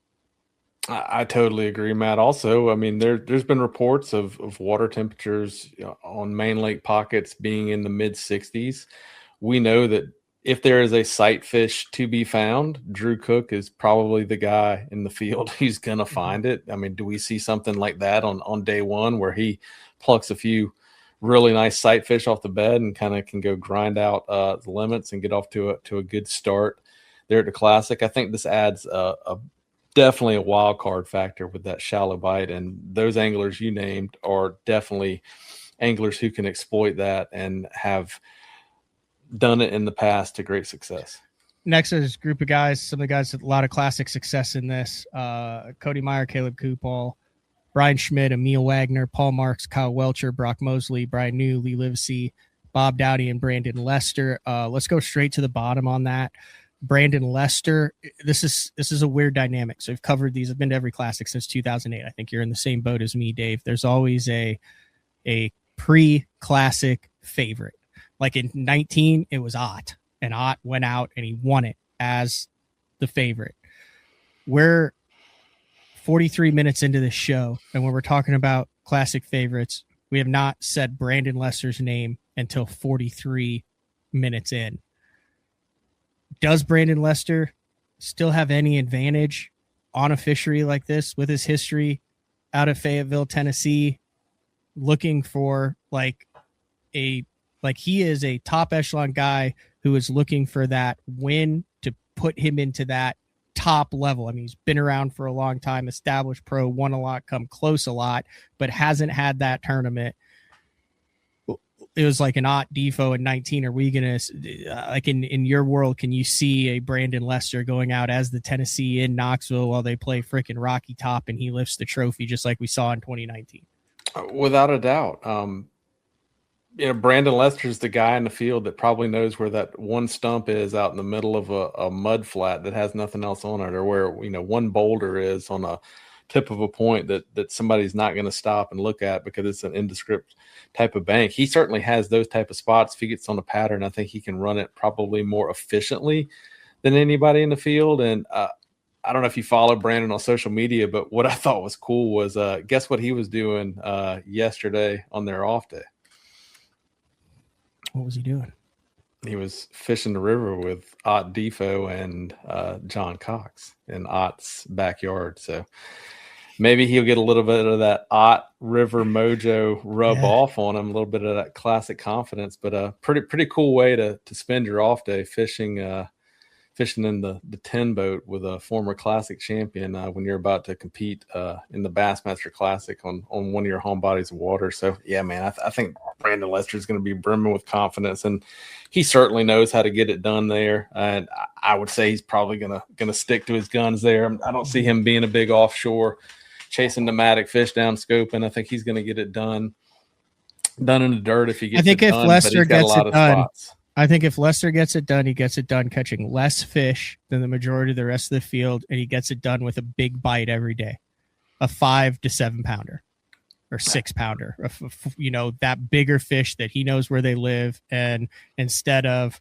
I totally agree, Matt. Also, I mean, there's been reports of water temperatures on main lake pockets being in the mid 60s. We know that if there is a sight fish to be found, Drew Cook is probably the guy in the field who's going to find it. I mean, do we see something like that on day one where he plucks a few really nice sight fish off the bed and kind of can go grind out the limits and get off to a good start there at the Classic? I think this adds definitely a wild card factor with that shallow bite, and those anglers you named are definitely anglers who can exploit that and have done it in the past to great success. Next is a group of guys, some of the guys with a lot of classic success in this. Cody Meyer, Caleb Coupal, Brian Schmidt, Emil Wagner, Paul Marks, Kyle Welcher, Brock Mosley, Brian New, Lee Livesey, Bob Dowdy, and Brandon Lester. Let's go straight to the bottom on that. Brandon Lester, this is a weird dynamic. So I've covered these. I've been to every classic since 2008. I think you're in the same boat as me, Dave. There's always a pre-classic favorite. Like in 19, it was Ott, and Ott went out and he won it as the favorite. We're 43 minutes into this show, and when we're talking about classic favorites, we have not said Brandon Lester's name until 43 minutes in. Does Brandon Lester still have any advantage on a fishery like this with his history out of Fayetteville, Tennessee, looking for he is a top echelon guy who is looking for that win to put him into that top level. I mean, he's been around for a long time, established pro, won a lot, come close a lot, but hasn't had that tournament. It was like an Ott Defo in 19. Are we going to, like in your world, can you see a Brandon Lester going out as the Tennessee in Knoxville while they play freaking Rocky Top and he lifts the trophy just like we saw in 2019? Without a doubt. Brandon Lester's the guy in the field that probably knows where that one stump is out in the middle of a mud flat that has nothing else on it, or where, one boulder is on a tip of a point that somebody's not going to stop and look at because it's an indescript type of bank. He certainly has those type of spots. If he gets on a pattern, I think he can run it probably more efficiently than anybody in the field. And I don't know if you follow Brandon on social media, but what I thought was cool was guess what he was doing yesterday on their off day? What was he doing? he was fishing the river with Ott Defo and John Cox in Ott's backyard. So maybe he'll get a little bit of that Ott River mojo rub off on him, a little bit of that classic confidence. But a pretty cool way to spend your off day fishing in the 10 boat with a former classic champion when you're about to compete in the Bassmaster Classic on one of your home bodies of water. So yeah, man, I think Brandon Lester is going to be brimming with confidence, and he certainly knows how to get it done there. And I would say he's probably going to stick to his guns there. I don't see him being a big offshore chasing nomadic fish down scoping. I think he's going to get it done in the dirt if he gets it done. Lester gets it done. I think if Lester gets it done, he gets it done catching less fish than the majority of the rest of the field, and he gets it done with a big bite every day, a 5 to 7 pounder or 6 pounder, that bigger fish that he knows where they live. And instead of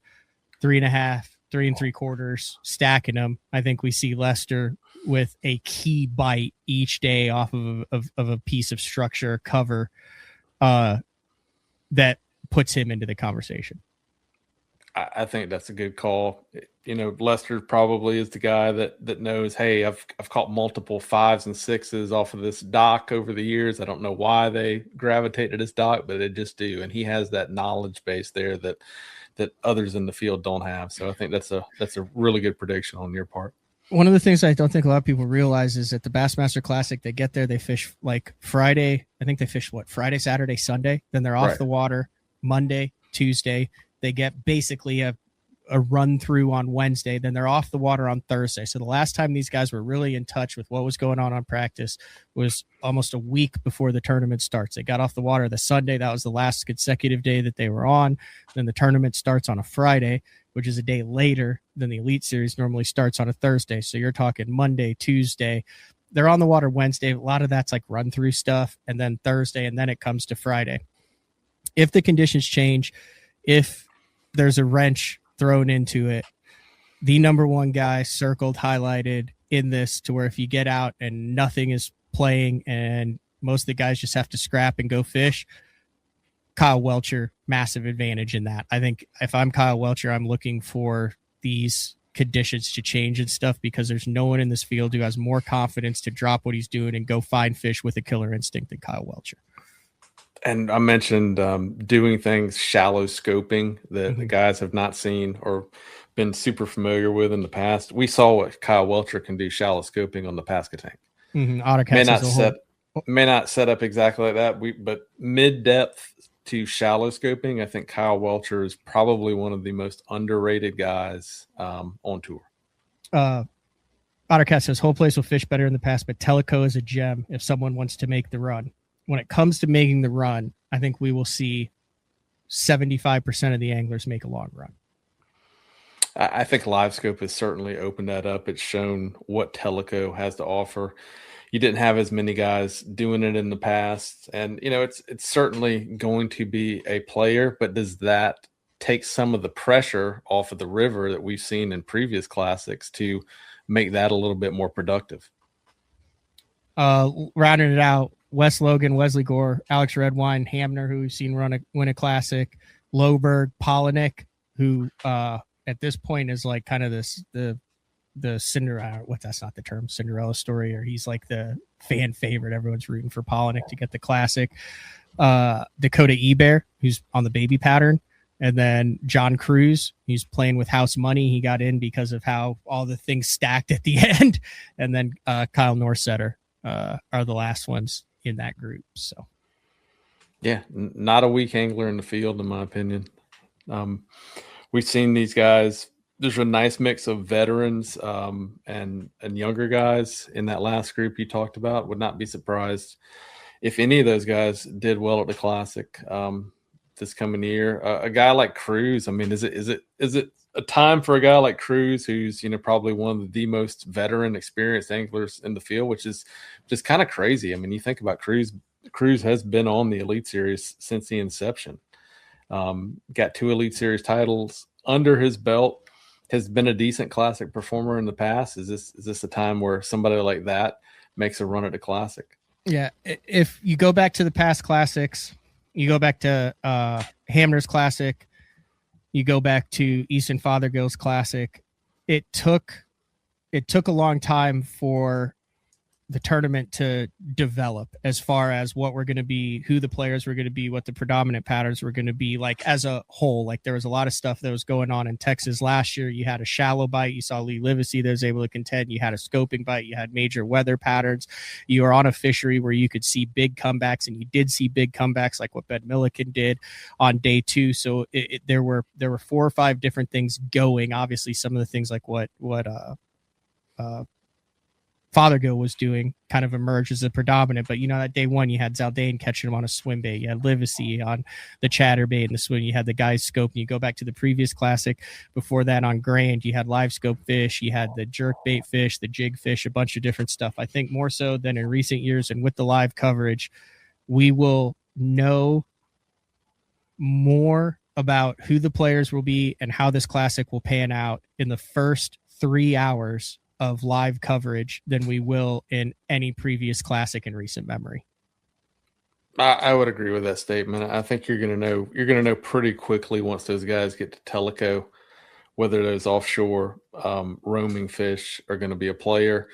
3.5, 3 3/4 stacking them, I think we see Lester with a key bite each day off of a piece of structure cover that puts him into the conversation. I think that's a good call. Lester probably is the guy that knows, hey, I've caught multiple 5s and 6s off of this dock over the years. I don't know why they gravitate to this dock, but they just do. And he has that knowledge base there that others in the field don't have. So I think that's a really good prediction on your part. One of the things I don't think a lot of people realize is that the Bassmaster Classic, they get there, they fish like Friday. I think they fish Friday, Saturday, Sunday. Then they're off the water Monday, Tuesday. They get basically a run through on Wednesday. Then they're off the water on Thursday. So the last time these guys were really in touch with what was going on practice was almost a week before the tournament starts. They got off the water the Sunday. That was the last consecutive day that they were on. Then the tournament starts on a Friday, which is a day later than the Elite Series normally starts on a Thursday. So you're talking Monday, Tuesday. They're on the water Wednesday. A lot of that's like run through stuff. And then Thursday, and then it comes to Friday. If the conditions change, if there's a wrench thrown into it, the number one guy circled, highlighted in this, to where if you get out and nothing is playing and most of the guys just have to scrap and go fish, Kyle Welcher, massive advantage in that. I think if I'm Kyle Welcher, I'm looking for these conditions to change and stuff, because there's no one in this field who has more confidence to drop what he's doing and go find fish with a killer instinct than Kyle Welcher. And I mentioned doing things shallow scoping that the guys have not seen or been super familiar with in the past. We saw what Kyle Welcher can do shallow scoping on the Pasca tank. May not set up exactly like that. But mid depth to shallow scoping, I think Kyle Welcher is probably one of the most underrated guys on tour. Ottercat says whole place will fish better in the past, but Teleco is a gem if someone wants to make the run. When it comes to making the run, I think we will see 75% of the anglers make a long run. I think LiveScope has certainly opened that up. It's shown what Teleco has to offer. You didn't have as many guys doing it in the past. And, it's certainly going to be a player, but does that take some of the pressure off of the river that we've seen in previous classics to make that a little bit more productive? Rounding it out, Wes Logan, Wesley Gore, Alex Redwine, Hamner, who we've seen win a classic, Loberg, Polinick, who at this point is like kind of the Cinderella. That's not the term, Cinderella story, or he's like the fan favorite. Everyone's rooting for Polinick to get the classic. Dakota Eber, who's on the baby pattern, and then John Cruz, who's playing with house money. He got in because of how all the things stacked at the end, and then Kyle Norsetter are the last ones in that group. So yeah, not a weak angler in the field, in my opinion. We've seen these guys. There's a nice mix of veterans and younger guys in that last group you talked about. Would not be surprised if any of those guys did well at the Classic this coming year. A guy like Cruz, I mean, is it a time for a guy like Cruz, who's probably one of the most veteran, experienced anglers in the field, which is just kind of crazy. I mean, you think about Cruz. Cruz has been on the Elite Series since the inception. Got 2 Elite Series titles under his belt. Has been a decent Classic performer in the past. Is this a time where somebody like that makes a run at the Classic? Yeah, if you go back to the past Classics, you go back to Hamner's Classic, You go back to Easton Fothergill's Classic. It took a long time for the tournament to develop as far as what we're going to be, who the players were going to be, what the predominant patterns were going to be, like as a whole. Like there was a lot of stuff that was going on in Texas last year. You had a shallow bite. You saw Lee Livesey that was able to contend. You had a scoping bite. You had major weather patterns. You were on a fishery where you could see big comebacks, and you did see big comebacks like what Ben Milliken did on day 2. So there were 4 or 5 different things going. Obviously, some of the things like what Fothergill was doing kind of emerged as a predominant, but that day 1 you had Zaldane catching him on a swim bait, you had Livesey on the chatterbait and the swim, you had the guys scope, and you go back to the previous Classic before that on Grand, you had live scope fish, you had the jerk bait fish, the jig fish, a bunch of different stuff. I think more so than in recent years, and with the live coverage, we will know more about who the players will be and how this Classic will pan out in the first 3 hours of live coverage than we will in any previous Classic in recent memory. I would agree with that statement. I think you're going to know pretty quickly once those guys get to Tellico whether those offshore roaming fish are going to be a player.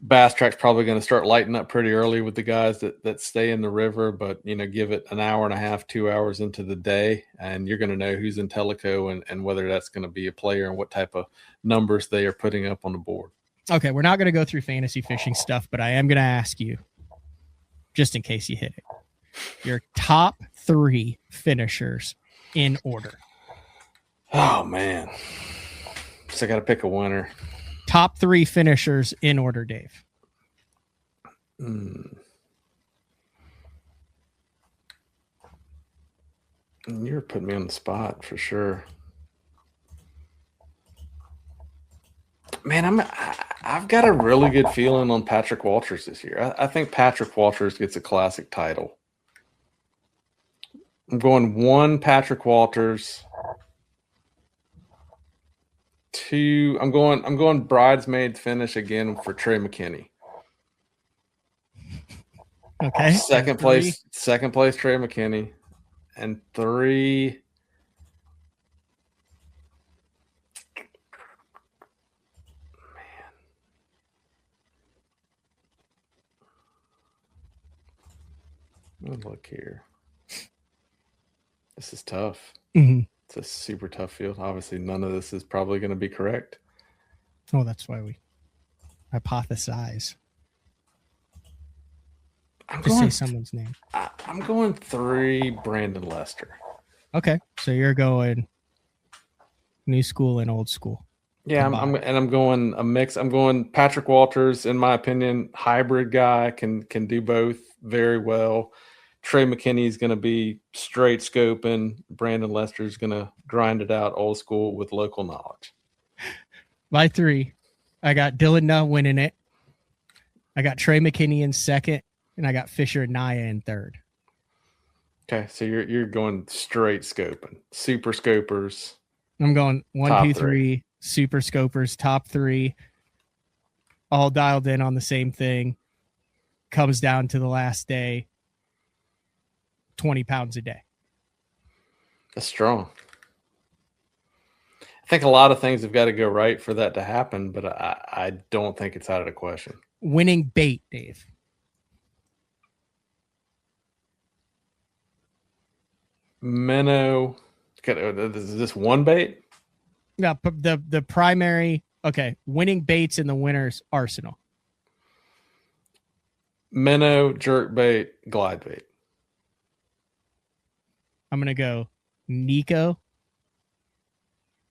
Bass Track's probably going to start lighting up pretty early with the guys that stay in the river, but give it an hour and a half, 2 hours into the day, and you're going to know who's in Tellico and whether that's going to be a player and what type of numbers they are putting up on the board. Okay, we're not going to go through fantasy fishing stuff, but I am going to ask you, just in case you hit it, your top 3 finishers in order. Oh, man. So I got to pick a winner. Top 3 finishers in order, Dave. You're putting me on the spot for sure. Man, I've got a really good feeling on Patrick Walters this year. I think Patrick Walters gets a Classic title. I'm going 1 Patrick Walters. 2, I'm going bridesmaid finish again for Trey McKinney. Okay. Second place Trey McKinney. And 3, man. Look here. This is tough. Mm-hmm. It's a super tough field. Obviously, none of this is probably going to be correct. Oh, that's why we hypothesize. Say someone's name. I'm going 3 Brandon Lester. Okay, so you're going new school and old school. Yeah, I'm going a mix. I'm going Patrick Walters, in my opinion, hybrid guy, can do both very well. Trey McKinney is going to be straight scoping. Brandon Lester is going to grind it out old school with local knowledge. My 3, I got Dylan Nutt winning it. I got Trey McKinney in second, and I got Fisher and Naya in third. Okay, so you're going straight scoping, super scopers. I'm going 1, 2, 3 super scopers, top 3, all dialed in on the same thing. Comes down to the last day. 20 pounds a day. That's strong. I think a lot of things have got to go right for that to happen, but I don't think it's out of the question. Winning bait, Dave. Minnow. Is this one bait? Yeah, the primary. Okay, winning baits in the winner's arsenal. Minnow, jerk bait, glide bait. I'm going to go Nico.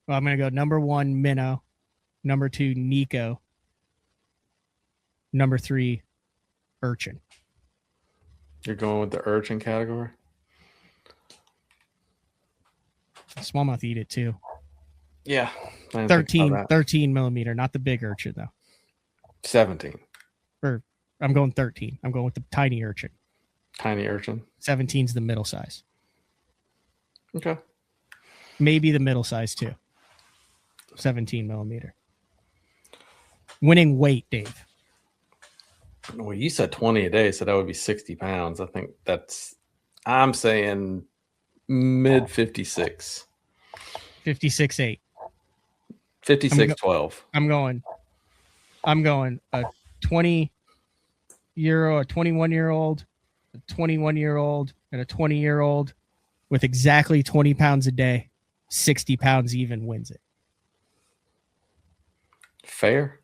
Well, I'm going to go number 1, minnow. Number 2, Nico. Number 3, urchin. You're going with the urchin category? Smallmouth eat it too. Yeah. 13 millimeter, not the big urchin though. 17. Or I'm going 13. I'm going with the tiny urchin. Tiny urchin. 17's the middle size. Okay. Maybe the middle size too. 17 millimeter. Winning weight, Dave. Well, you said 20 a day, so that would be 60 pounds. I think I'm saying mid 56. 56.8. 56.12. I'm going a 20-year-old, a 21-year-old, a 21-year-old, and a 20-year-old with exactly 20 pounds a day, 60 pounds even wins it. Fair.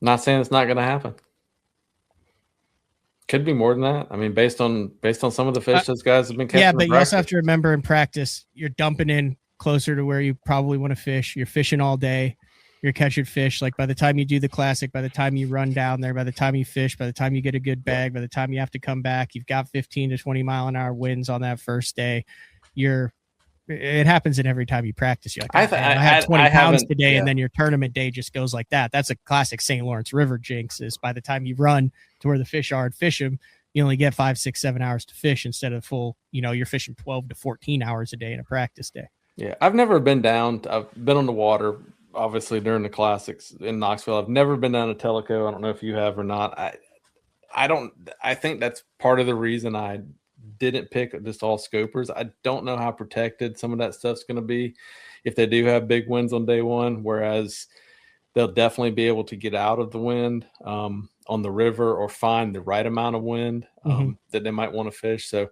Not saying it's not going to happen. Could be more than that. I mean, based on some of the fish those guys have been catching. Yeah, but you also have to remember in practice, you're dumping in closer to where you probably want to fish. You're fishing all day. You're catching fish. Like by the time you do the classic, by the time you run down there, by the time you fish, by the time you get a good bag, by the time you have to come back, you've got 15 to 20 mile an hour winds on that first day. It happens in every time you practice. You're like, I had 20 pounds today, and then your tournament day just goes like that. That's a classic St. Lawrence River jinx. Is by the time you run to where the fish are and fish them, you only get 5, 6, 7 hours to fish instead of full. You're fishing 12 to 14 hours a day in a practice day. Yeah, I've never been down. I've been on the water, obviously, during the classics in Knoxville. I've never been down to Tellico. I don't know if you have or not. I think that's part of the reason I didn't pick just all scopers. I don't know how protected some of that stuff's going to be if they do have big winds on day one, whereas they'll definitely be able to get out of the wind on the river or find the right amount of wind that they might want to fish. So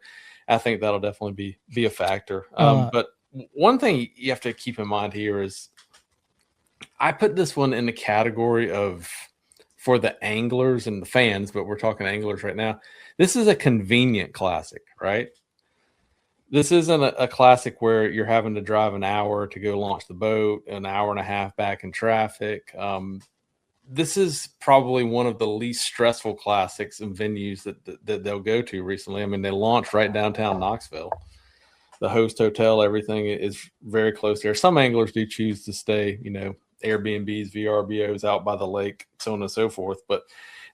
I think that'll definitely be a factor. But one thing you have to keep in mind here is I put this one in the category of for the anglers and the fans, but we're talking anglers right now. This is a convenient classic, right? This isn't a classic where you're having to drive an hour to go launch the boat, an hour and a half back in traffic. This is probably one of the least stressful classics and venues that they'll go to recently. I mean, they launched right downtown Knoxville. The host hotel, everything is very close there. Some anglers do choose to stay, Airbnbs, VRBOs out by the lake, so on and so forth. But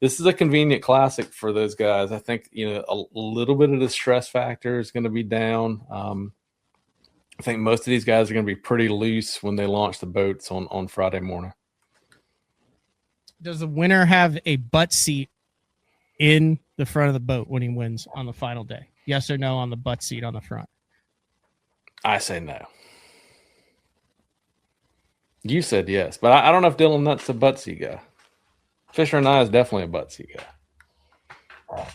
this is a convenient classic for those guys. I think, a little bit of the stress factor is going to be down. I think most of these guys are going to be pretty loose when they launch the boats on Friday morning. Does the winner have a butt seat in the front of the boat when he wins on the final day? Yes or no on the butt seat on the front? I say no. You said yes, but I don't know if Dylan Nutt's a butt seat guy. Fisher and I is definitely a butt seat guy.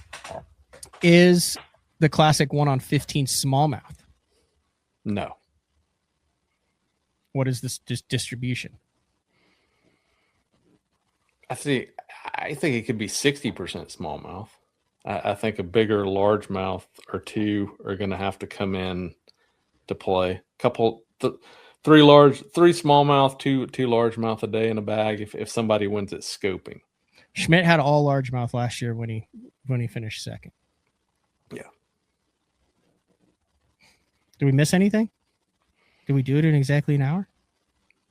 Is the classic 1 on 15 smallmouth? No. What is this distribution? I think it could be 60% smallmouth. I think a bigger largemouth or two are going to have to come in to play. Three smallmouth, two largemouth a day in a bag if somebody wins at scoping. Schmidt had all largemouth last year when he finished second. Yeah. Did we miss anything? Did we do it in exactly an hour?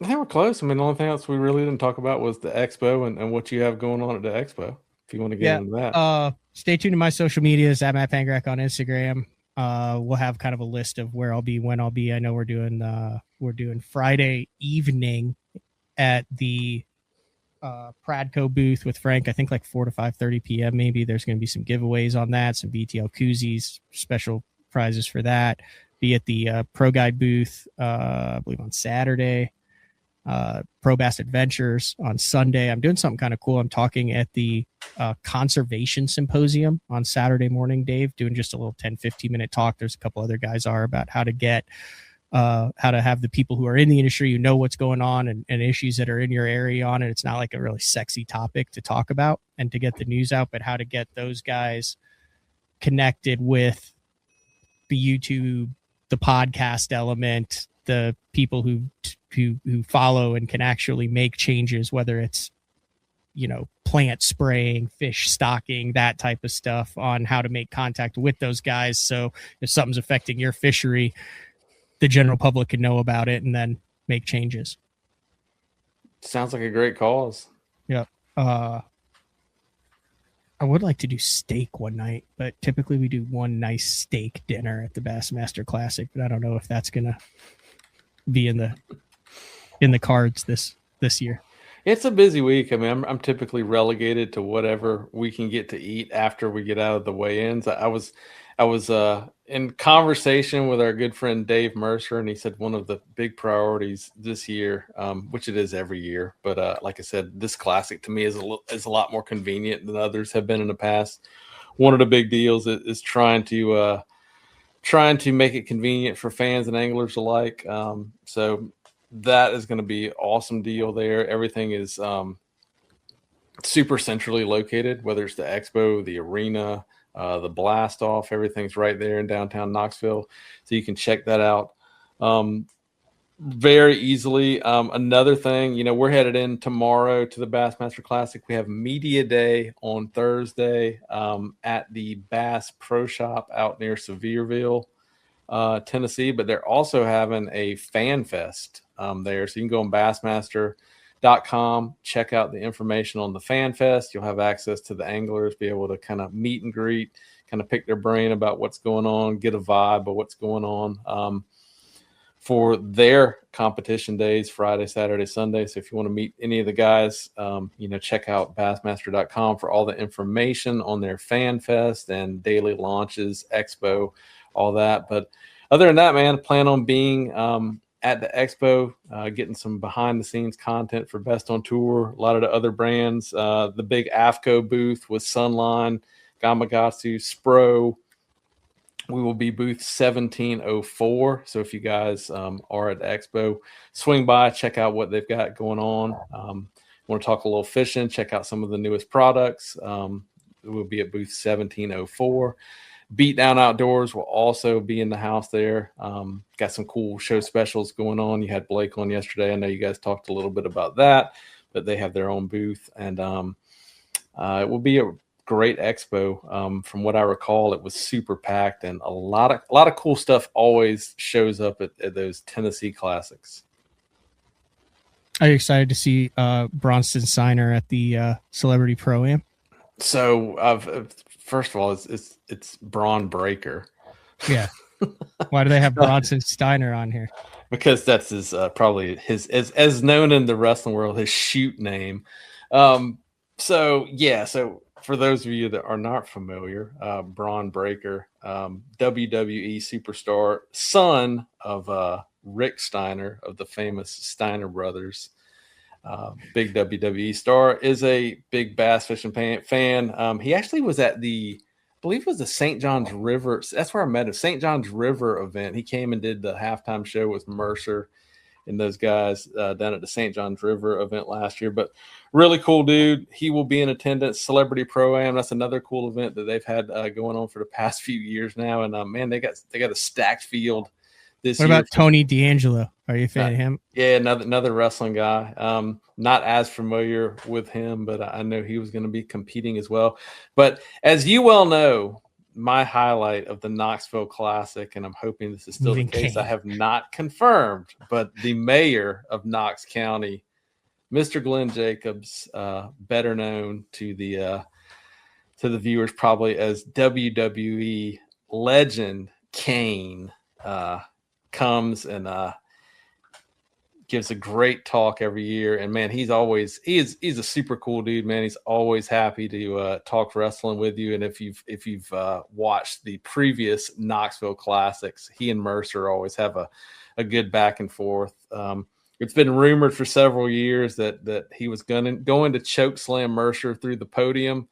I think we're close. I mean, the only thing else we really didn't talk about was the expo and what you have going on at the expo. If you want to get into that. Stay tuned to my social medias at Matt Pangrac on Instagram. We'll have kind of a list of where I'll be, when I'll be. I know we're doing Friday evening at the Pradco booth with Frank. I think like 4 to 5:30 p.m. Maybe there's going to be some giveaways on that, some BTL koozies, special prizes for that. Be at the Pro Guide booth, I believe on Saturday. Pro Bass Adventures on Sunday. I'm doing something kind of cool. I'm talking at the conservation symposium on Saturday morning, Dave, doing just a little 10-15 minute talk. There's a couple other guys about how to have the people who are in the industry, who know what's going on and issues that are in your area on it. It's not like a really sexy topic to talk about and to get the news out, but how to get those guys connected with the YouTube, the podcast element, the people who follow and can actually make changes, whether it's, plant spraying, fish stocking, that type of stuff, on how to make contact with those guys. So if something's affecting your fishery, the general public can know about it and then make changes. Sounds like a great cause. Yeah. I would like to do steak one night, but typically we do one nice steak dinner at the Bassmaster Classic, but I don't know if that's going to be in the cards this year. It's a busy week. I mean, I'm typically relegated to whatever we can get to eat after we get out of the weigh-ins. I was I was in conversation with our good friend Dave Mercer, and he said one of the big priorities this year, which it is every year, but like I said, this classic to me is a lot more convenient than others have been in the past. One of the big deals is trying to make it convenient for fans and anglers alike. So that is going to be an awesome deal there. Everything is super centrally located, whether it's the expo, the arena, the blast off, everything's right there in downtown Knoxville. So you can check that out very easily. Another thing, we're headed in tomorrow to the Bassmaster Classic. We have Media Day on Thursday at the Bass Pro Shop out near Sevierville, Tennessee, but they're also having a fan fest there. So you can go on Bassmaster.com, check out the information on the fan fest. You'll have access to the anglers, be able to kind of meet and greet, kind of pick their brain about what's going on, get a vibe of what's going on for their competition days, Friday, Saturday, Sunday. So if you want to meet any of the guys, check out Bassmaster.com for all the information on their fan fest and daily launches, expo, all that. But other than that, man, plan on being at the expo, getting some behind the scenes content for Best on Tour, a lot of the other brands, the big AFCO booth with Sunline, Gamakatsu, Spro. We will be booth 1704. So if you guys are at the expo, swing by, check out what they've got going on. Want to talk a little fishing, check out some of the newest products. We'll be at booth 1704. Beatdown Outdoors will also be in the house there. Got some cool show specials going on. You had Blake on yesterday. I know you guys talked a little bit about that, but they have their own booth, and it will be a great expo. From what I recall, it was super packed, and a lot of cool stuff always shows up at those Tennessee Classics. Are you excited to see Bronson Signer at the Celebrity Pro-Am? So first of all, it's Braun Breaker. Yeah. Why do they have Bronson Steiner on here? Because that's his probably his as known in the wrestling world, his shoot name. So for those of you that are not familiar, Braun Breaker, WWE superstar, son of Rick Steiner of the famous Steiner Brothers, big WWE star, is a big bass fishing fan. He actually was at I believe it was the St. John's River. That's where I met him. St. John's River event. He came and did the halftime show with Mercer and those guys down at the St. John's River event last year. But really cool dude. He will be in attendance. Celebrity Pro-Am. That's another cool event that they've had going on for the past few years now. And man, they got a stacked field this year. What about Tony D'Angelo? Are you a fan of him? Yeah, another wrestling guy. Not as familiar with him, but I know he was going to be competing as well. But as you well know, my highlight of the Knoxville Classic, and I'm hoping this is still the case, I have not confirmed, but the mayor of Knox County, Mr. Glenn Jacobs, better known to the viewers probably as WWE legend Kane, comes and gives a great talk every year. And man, he's a super cool dude, man. He's always happy to talk wrestling with you. And if you've watched the previous Knoxville Classics, he and Mercer always have a good back and forth. It's been rumored for several years that he was going to choke slam Mercer through the podium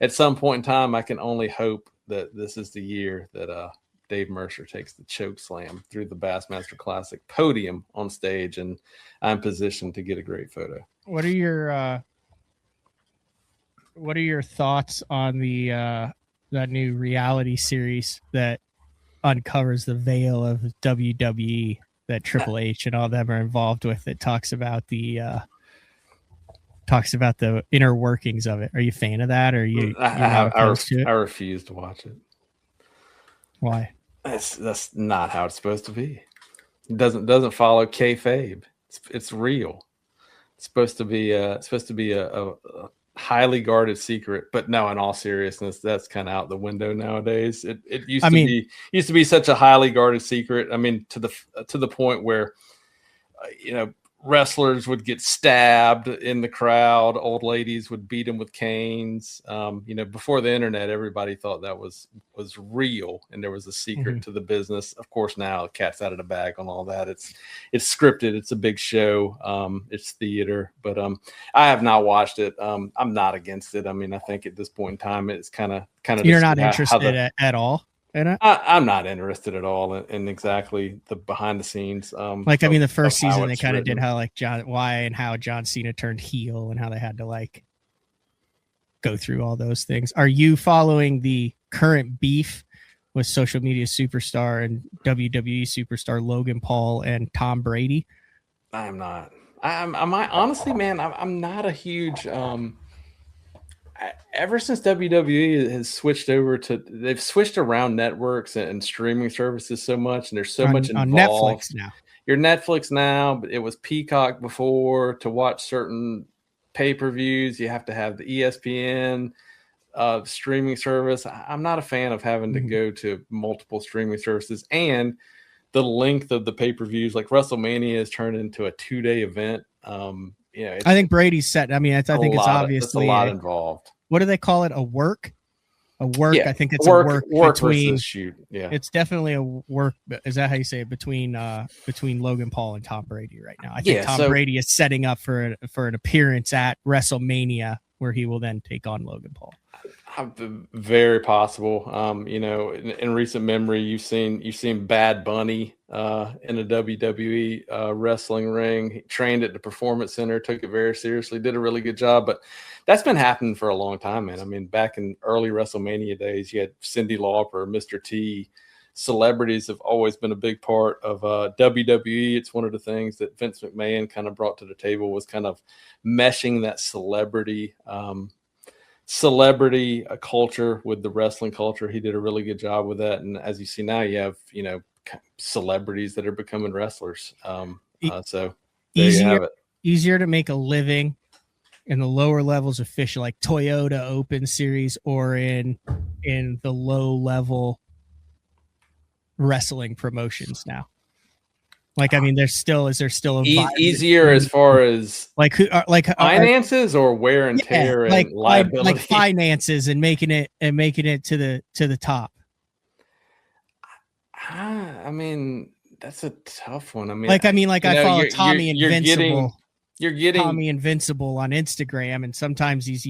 at some point in time. I can only hope that this is the year that Dave Mercer takes the choke slam through the Bassmaster Classic podium on stage, and I'm positioned to get a great photo. What are your thoughts on that new reality series that uncovers the veil of WWE that Triple H and all them are involved with? It talks about the inner workings of it. Are you a fan of that, or you're not opposed to it? I refuse to watch it. Why? That's not how it's supposed to be. It doesn't follow kayfabe. It's real. It's supposed to be a highly guarded secret. But no, in all seriousness, that's kind of out the window nowadays. It used to be such a highly guarded secret. I mean, to the point where wrestlers would get stabbed in the crowd. Old ladies would beat them with canes. Before the internet, everybody thought that was real, and there was a secret to the business. Of course, now the cat's out of the bag on all that. It's scripted. It's a big show. It's theater, but I have not watched it. I'm not against it. I mean, I think at this point in time, it's kind of. You're not interested at all. I'm not interested at all in exactly the behind the scenes. The first season they kind of did how John Cena turned heel and how they had to go through all those things. Are you following the current beef with social media superstar and WWE superstar Logan Paul and Tom Brady? I am not. Honestly, man, I'm not a huge. Ever since WWE has switched over they've switched around networks and streaming services so much, and there's so much involved. On Netflix now. You're Netflix now, but it was Peacock before. To watch certain pay-per-views, you have to have the ESPN streaming service. I'm not a fan of having to go to multiple streaming services, and the length of the pay-per-views, like WrestleMania, has turned into a 2-day event. I think Brady's set. I mean, I think it's obviously a lot involved. What do they call it? A work? Yeah, I think it's work between versus shoot. Yeah, it's definitely a work. Is that how you say it? Between Logan Paul and Tom Brady right now. I think Tom Brady is setting up for an appearance at WrestleMania where he will then take on Logan Paul. Very possible. In recent memory, you've seen Bad Bunny in a WWE wrestling ring. He trained at the Performance Center, took it very seriously, did a really good job. But that's been happening for a long time, man. I mean, back in early WrestleMania days, you had Cyndi Lauper, Mr. T. Celebrities have always been a big part of WWE. It's one of the things that Vince McMahon kind of brought to the table, was kind of meshing that celebrity culture with the wrestling culture. He did a really good job with that. And as you see now, you have, celebrities that are becoming wrestlers. So there you have it. Easier to make a living in the lower levels of fish, like Toyota Open Series, or in the low level wrestling promotions now. Is there still a easier as far as finances or wear and tear and liability, like finances and making it to the top? I mean, that's a tough one. I follow Tommy Invincible. You're getting Tommy Invincible on Instagram, and sometimes he's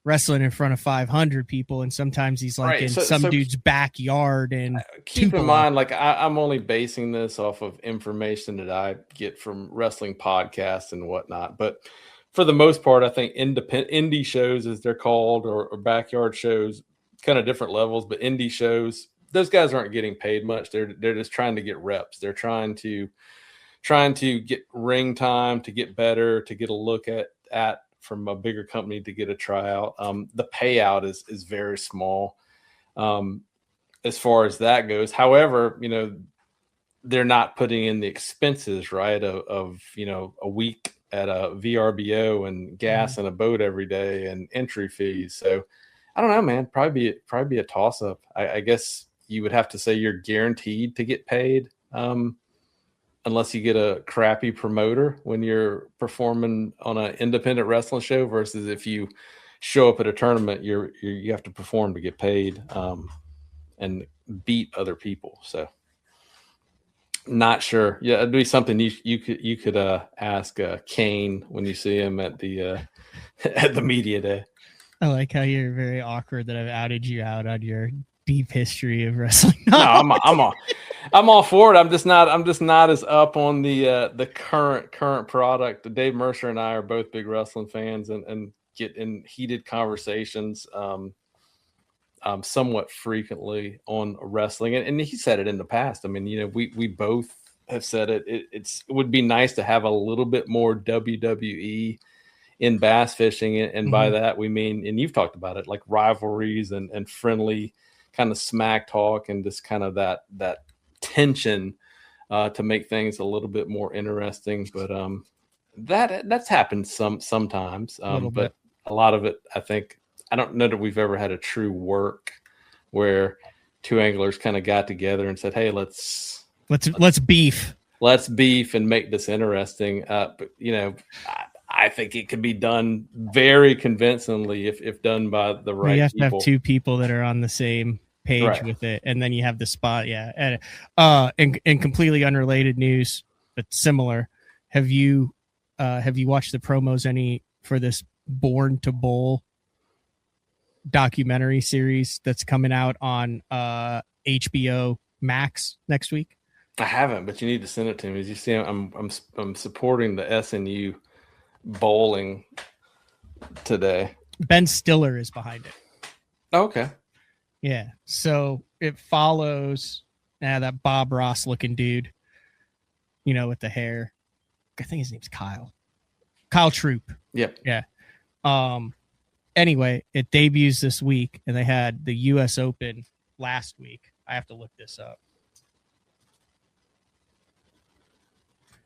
wrestling in front of 500 people, and sometimes he's dude's backyard. And keep in mind, I'm only basing this off of information that I get from wrestling podcasts and whatnot. But for the most part, I think indie shows, as they're called, or backyard shows, kind of different levels. But indie shows, those guys aren't getting paid much. They're just trying to get reps. They're trying to get ring time, to get better, to get a look at from a bigger company, to get a tryout. The payout is very small as far as that goes. However, they're not putting in the expenses, right, of a week at a VRBO and gas and a boat every day and entry fees. So I don't know, man, probably be a toss up. I guess you would have to say you're guaranteed to get paid, unless you get a crappy promoter when you're performing on an independent wrestling show, versus if you show up at a tournament, you have to perform to get paid, and beat other people. So not sure. Yeah, it'd be something you could ask Kane when you see him at the at the media day. I like how you're very awkward that I've outed you out on your deep history of wrestling. No, I'm all for it. I'm just not as up on the current product. Dave Mercer and I are both big wrestling fans, and get in heated conversations somewhat frequently on wrestling. And he said it in the past. I mean, we both have said it. It would be nice to have a little bit more WWE in bass fishing, and by that we mean, and you've talked about it, like rivalries and friendly kind of smack talk, and just kind of that tension to make things a little bit more interesting. But that's happened sometimes, but a lot of it, I don't know that we've ever had a true work where two anglers kind of got together and said, hey, let's beef. let's beef and make this interesting. But I think it could be done very convincingly if done by the right you have people. to have two people that are on the same page Right. with it, and then you have the spot. Yeah. And in completely unrelated news, but similar, have you watched the promos for this Born to Bowl documentary series that's coming out on HBO Max next week? I haven't, but you need to send it to me. As you see, I'm supporting the SNU bowling today. Ben Stiller is behind it. Okay. Yeah. So it follows that Bob Ross looking dude, with the hair. I think his name's Kyle Troop. Yep. Yeah. Anyway, it debuts this week, and they had the U.S. Open last week. I have to look this up.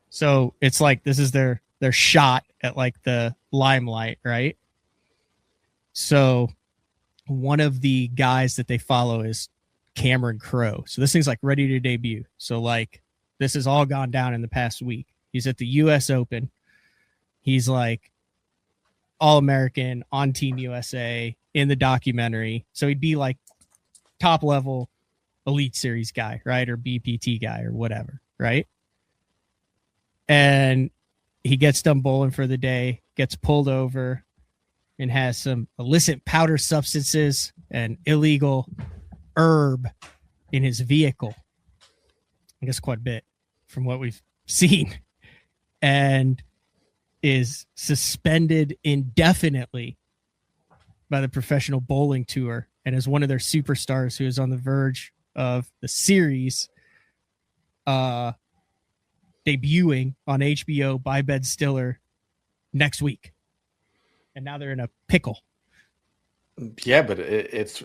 So it's like this is their shot at like the limelight, right? So one of the guys that they follow is Cameron Crowe. So this thing's like ready to debut. So like this has all gone down in the past week. He's at the U.S. Open. He's like All-American on Team USA in the documentary. So he'd be like top level Elite Series guy, right? Or BPT guy or whatever, right? And he gets done bowling for the day, gets pulled over, and has some illicit powder substances and illegal herb in his vehicle. I guess quite a bit from what we've seen. And is suspended indefinitely by the Professional Bowling Tour and is one of their superstars who is on the verge of the series debuting on HBO by Ben Stiller next week. And now they're in a pickle. Yeah, but his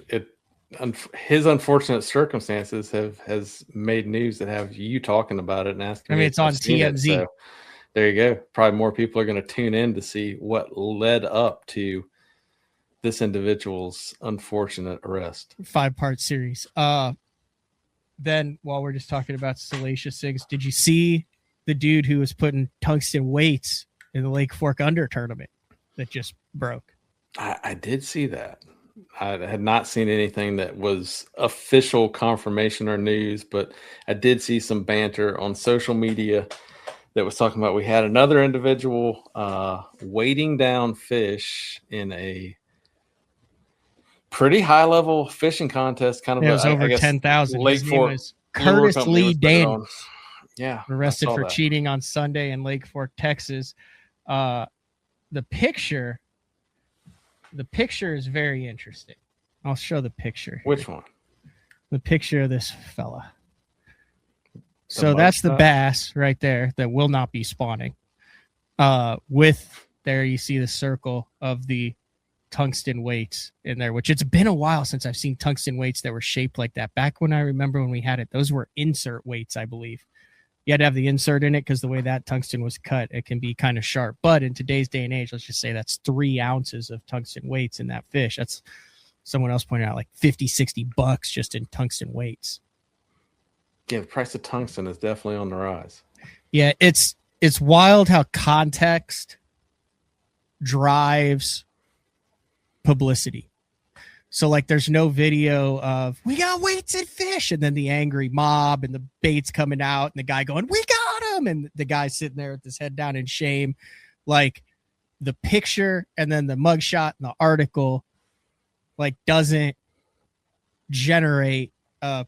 unfortunate circumstances has made news that have you talking about it and asking. I mean, it's on TMZ. So there you go. Probably more people are going to tune in to see what led up to this individual's unfortunate arrest. 5-part series. Then while we're just talking about salacious things, did you see the dude who was putting tungsten weights in the Lake Fork Under tournament that just broke? I did see that. I had not seen anything that was official confirmation or news, but I did see some banter on social media that was talking about we had another individual weighting down fish in a pretty high level fishing contest. Kind of, it was over 10,000. Lake Fork. Was Curtis Lee Daniels. Yeah, arrested for that. cheating on Sunday in Lake Fork, Texas. The picture is very interesting. I'll show the picture. Which one? The picture of this fella. So that's the bass right there that will not be spawning. With there, you see the circle of the tungsten weights in there, which it's been a while since I've seen tungsten weights that were shaped like that. Back when I remember when we had it, those were insert weights, I believe. You had to have the insert in it because the way that tungsten was cut, it can be kind of sharp. But in today's day and age, let's just say that's 3 ounces of tungsten weights in that fish. That's, someone else pointed out, like $50-$60 just in tungsten weights. Yeah, the price of tungsten is definitely on the rise. Yeah, it's wild how context drives publicity. So like there's no video of we got weights and fish and then the angry mob and the bait's coming out and the guy going, we got him, and the guy sitting there with his head down in shame. Like the picture and then the mugshot and the article like doesn't generate a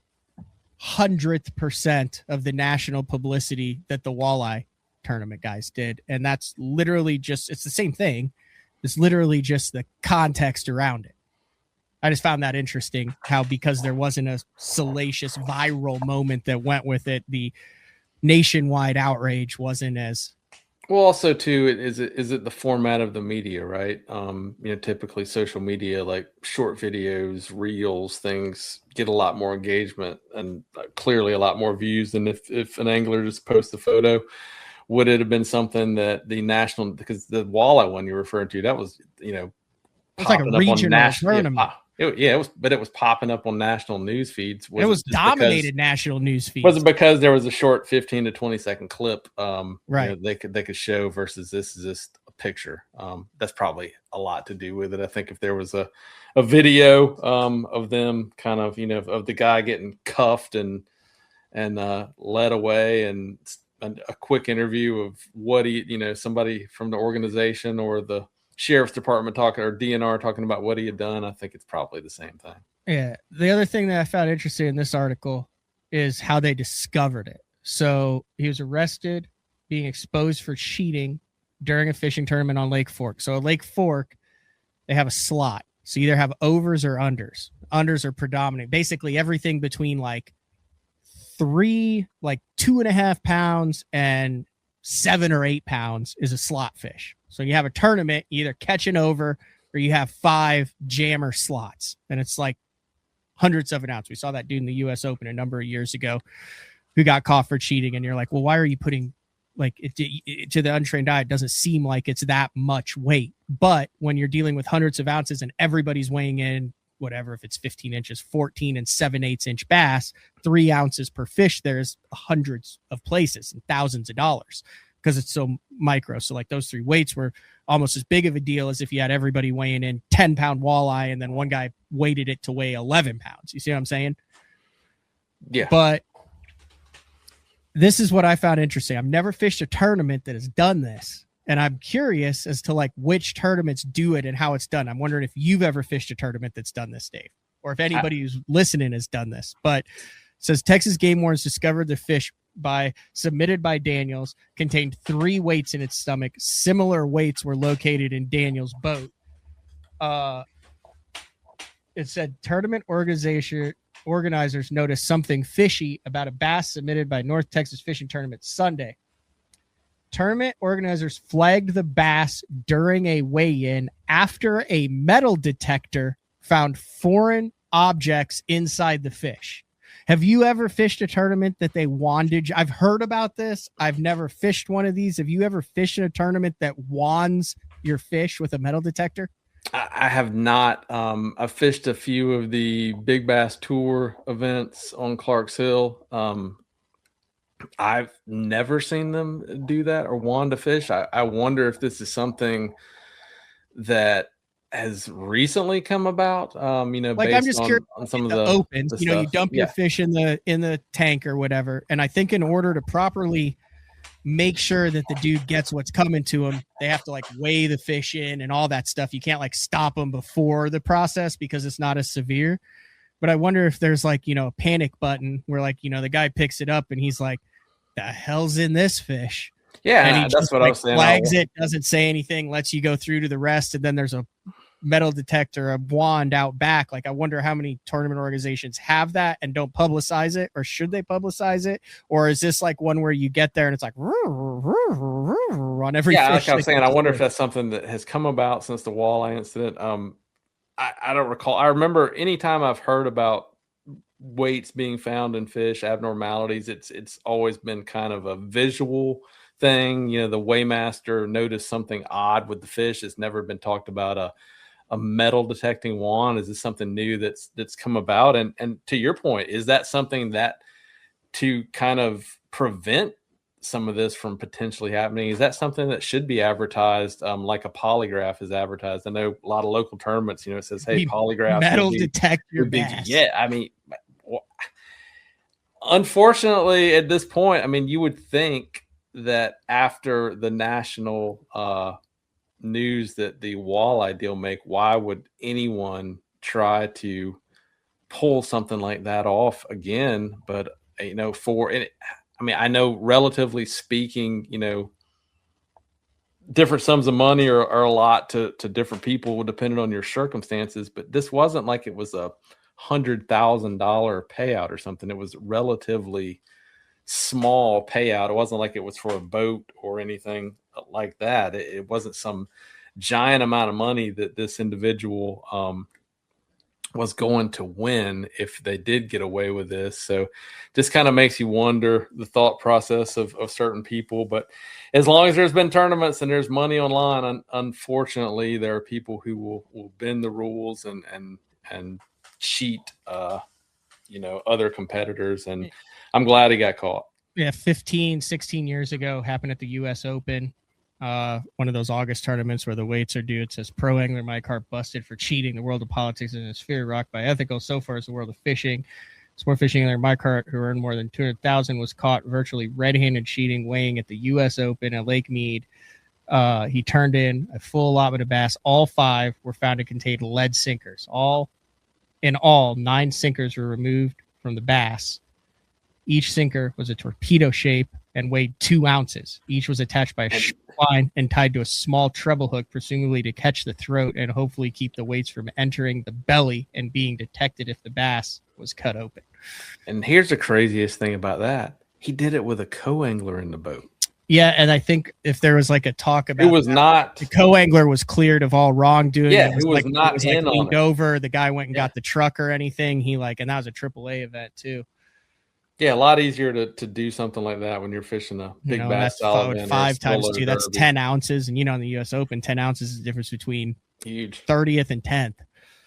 100% of the national publicity that the walleye tournament guys did. And that's literally just, it's the same thing. It's literally just the context around it. I just found that interesting how, because there wasn't a salacious viral moment that went with it, the nationwide outrage wasn't as well. Also too, is it the format of the media, right? Typically social media, like short videos, reels, things get a lot more engagement and clearly a lot more views than if an angler just posts a photo. Would it have been something that the national, because the walleye one you're referring to, that was, it's like a regional tournament. But it was popping up on national news feeds. It was dominated national news feeds. Was it because there was a short 15 to 20-second clip? Right. They could show versus this is just a picture. That's probably a lot to do with it. I think if there was a video of them kind of, of the guy getting cuffed and led away, and a quick interview of what somebody from the organization or the sheriff's department or DNR talking about what he had done, I think it's probably the same thing. Yeah. The other thing that I found interesting in this article is how they discovered it. So he was arrested being exposed for cheating during a fishing tournament on Lake Fork. So at Lake Fork, they have a slot. So you either have overs or unders. Unders are predominant. Basically everything between like 2.5 pounds and 7 or 8 pounds is a slot fish. So you have a tournament, you either catch an over or you have 5 jammer slots, and it's like hundreds of an ounce. We saw that dude in the US Open a number of years ago who got caught for cheating. And you're like, well, why are you putting it to the untrained eye? It doesn't seem like it's that much weight. But when you're dealing with hundreds of ounces and everybody's weighing in, whatever, if it's 15 inches, 14 and 7/8 inch bass, 3 ounces per fish, there's hundreds of places and thousands of dollars because it's so micro. So like those 3 weights were almost as big of a deal as if you had everybody weighing in 10-pound walleye and then one guy weighted it to weigh 11 pounds. You see what I'm saying? Yeah. But this is what I found interesting. I've never fished a tournament that has done this. And I'm curious as to like which tournaments do it and how it's done. I'm wondering if you've ever fished a tournament that's done this, Dave, or if anybody who's listening has done this. But it says Texas game wardens discovered the fish submitted by Daniels contained 3 weights in its stomach. Similar weights were located in Daniels' boat. It said tournament organizers noticed something fishy about a bass submitted by North Texas Fishing Tournament Sunday. Tournament organizers flagged the bass during a weigh-in after a metal detector found foreign objects inside the fish. Have you ever fished a tournament that they wanded? I've heard about this. I've never fished one of these. Have you ever fished in a tournament that wands your fish with a metal detector? I have not. I've fished a few of the Big Bass Tour events on Clarks Hill. I've never seen them do that or wand a fish. I wonder if this is something that has recently come about. Like based I'm just curious on some of the opens. the You stuff. dump your fish in the tank or whatever, and I think in order to properly make sure that the dude gets what's coming to him, they have to like weigh the fish in and all that stuff. You can't like stop them before the process because it's not as severe. But I wonder if there's like a panic button where like the guy picks it up and he's like, the hell's in this fish? Yeah, and he that's just, what I was saying. Flags it, doesn't say anything, lets you go through to the rest, and then there's a metal detector, a wand out back. Like I wonder how many tournament organizations have that and don't publicize it, or should they publicize it? Or is this like one where you get there and it's like on every fish? Like I was saying, I wonder if that's something that has come about since the walleye incident. I don't recall. I remember anytime I've heard about weights being found in fish, abnormalities, it's always been kind of a visual thing. The weighmaster noticed something odd with the fish. It's never been talked about a metal detecting wand. Is this something new that's come about? And to your point, is that something that to kind of prevent some of this from potentially happening, is that something that should be advertised like a polygraph is advertised? I know a lot of local tournaments, it says, hey, polygraph metal detect your bass. Yeah, I mean, unfortunately at this point, I mean, you would think that after the national news that the walleye deal make, why would anyone try to pull something like that off again? But I know relatively speaking, different sums of money are a lot to different people depending on your circumstances, but this wasn't like it was a $100,000 payout or something. It was relatively small payout. It wasn't like it was for a boat or anything like that. It wasn't some giant amount of money that this individual was going to win if they did get away with this. So just kind of makes you wonder the thought process of certain people. But as long as there's been tournaments and there's money online, unfortunately, there are people who will bend the rules and cheat, other competitors. And I'm glad he got caught. Yeah, 16 years ago, happened at the U.S. Open. One of those August tournaments where the weights are due. It says pro angler Mike Hart busted for cheating. The world of politics is in a sphere rocked by ethical. So far as the world of fishing. Sport fishing angler Mike Hart, who earned more than $200,000, was caught virtually red-handed cheating, weighing at the U.S. Open at Lake Mead. He turned in a full allotment of bass. All 5 were found to contain lead sinkers. In all, 9 sinkers were removed from the bass. Each sinker was a torpedo shape and weighed 2 ounces. Each was attached by a line and tied to a small treble hook, presumably to catch the throat and hopefully keep the weights from entering the belly and being detected if the bass was cut open. And here's the craziest thing about that. He did it with a co-angler in the boat. Yeah, and I think if there was like a talk about it was not the co-angler was cleared of all wrongdoing. Yeah, it was not in on it. Over. The guy went and got the truck or anything. And that was a AAA event too. Yeah, a lot easier to do something like that when you're fishing a big bass style event. 5 times 2, that's 10 ounces. And in the U.S. Open, 10 ounces is the difference between huge 30th and 10th.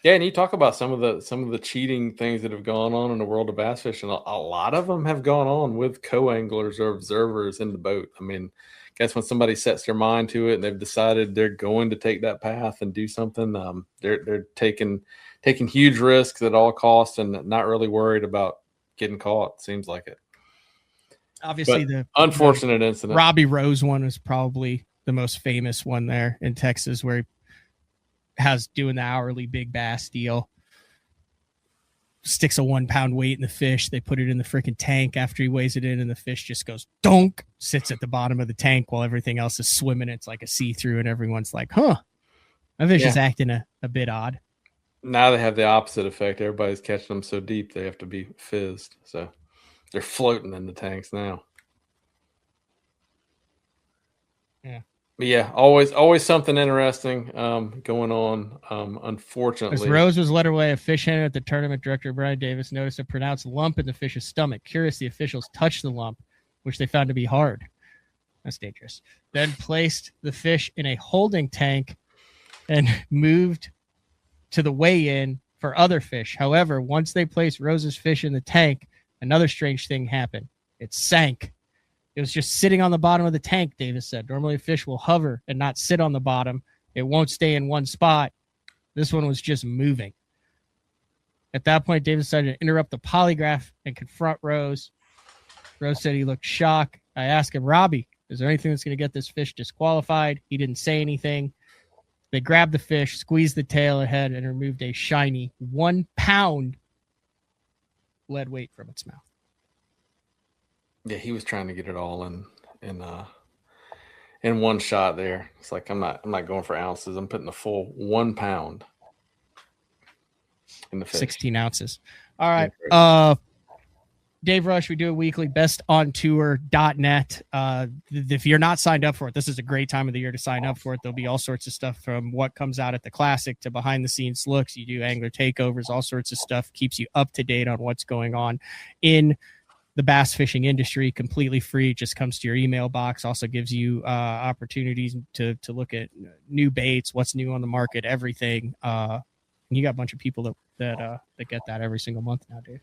Yeah, and you talk about some of the cheating things that have gone on in the world of bass fishing. A lot of them have gone on with co-anglers or observers in the boat. I mean, I guess when somebody sets their mind to it and they've decided they're going to take that path and do something, they're taking huge risks at all costs and not really worried about getting caught. Seems like it. Obviously, the unfortunate incident. Robbie Rose one is probably the most famous one there in Texas, where he has doing the hourly big bass deal. Sticks a 1 pound weight in the fish. They put it in the freaking tank after he weighs it in, and the fish just goes donk, sits at the bottom of the tank while everything else is swimming. It's like a see-through, and everyone's like, huh, my fish is acting a bit odd. Now they have the opposite effect. Everybody's catching them so deep they have to be fizzed. So they're floating in the tanks now. Yeah. But yeah, always something interesting going on. Unfortunately, as Rose was led away, a fish handler at the tournament, director Brian Davis noticed a pronounced lump in the fish's stomach. Curious, the officials touched the lump, which they found to be hard. That's dangerous. Then placed the fish in a holding tank and moved to the weigh-in for other fish. However, once they placed Rose's fish in the tank, another strange thing happened. It sank. It was just sitting on the bottom of the tank, Davis said. Normally a fish will hover and not sit on the bottom. It won't stay in one spot. This one was just moving. At that point, Davis decided to interrupt the polygraph and confront Rose. Rose said he looked shocked. I asked him, Robbie, is there anything that's going to get this fish disqualified? He didn't say anything. They grabbed the fish, squeezed the tail ahead, and removed a shiny 1 pound lead weight from its mouth. Yeah, he was trying to get it all in one shot there. It's like I'm not going for ounces. I'm putting the full 1 pound in the fish. 16 ounces. All right. Dave Rush, we do a weekly bestontour.net. If you're not signed up for it, this is a great time of the year to sign up for it. There'll be all sorts of stuff from what comes out at the Classic to behind the scenes looks. You do angler takeovers, all sorts of stuff, keeps you up to date on what's going on in the bass fishing industry, completely free. It just comes to your email box. Also gives you opportunities to look at new baits, what's new on the market, everything. You got a bunch of people that get that every single month now, Dave.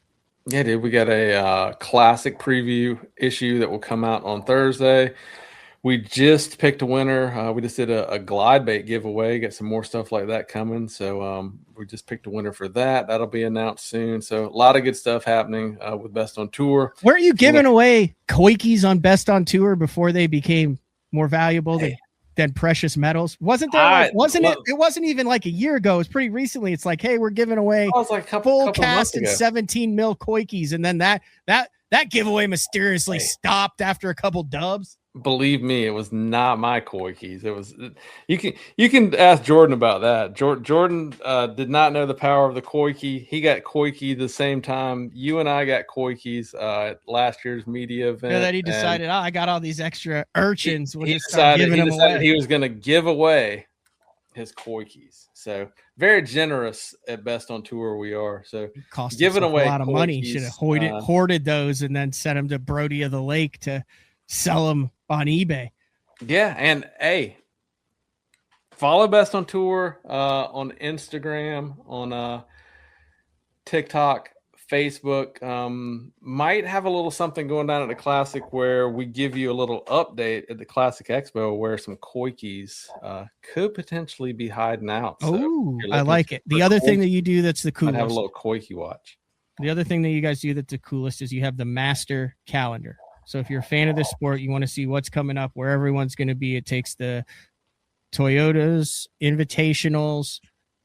Yeah, dude, we got a classic preview issue that will come out on Thursday. We just picked a winner. We just did a glide bait giveaway. Got some more stuff like that coming. So we just picked a winner for that. That'll be announced soon. So a lot of good stuff happening with Best on Tour. Weren't you giving away koikis on Best on Tour before they became more valuable than precious metals? Wasn't there? It wasn't even like a year ago. It was pretty recently. It's like, hey, we're giving away full cast and 17 mil koikis, and then that giveaway mysteriously stopped after a couple dubs. Believe me, it was not my koi keys. It was you can ask Jordan about that. Jordan did not know the power of the koi key. He got koi key the same time you and I got koi keys at last year's media event. Yeah, that he decided, I got all these extra urchins. He decided he was going to give away his koi keys. So very generous at Best on Tour we are. So giving away a lot of money. Should have hoarded those and then sent them to Brody of the Lake to sell them on eBay. Yeah, and hey, follow Best on Tour on Instagram, on TikTok, Facebook. Might have a little something going down at the Classic where we give you a little update at the Classic Expo where some koikis could potentially be hiding out. Oh, I like it. The other thing that you do that's the coolest. Might have a little koiki watch. The other thing that you guys do that's the coolest is you have the master calendar. So if you're a fan of this sport, you want to see what's coming up, where everyone's going to be. It takes the Toyotas, Invitationals,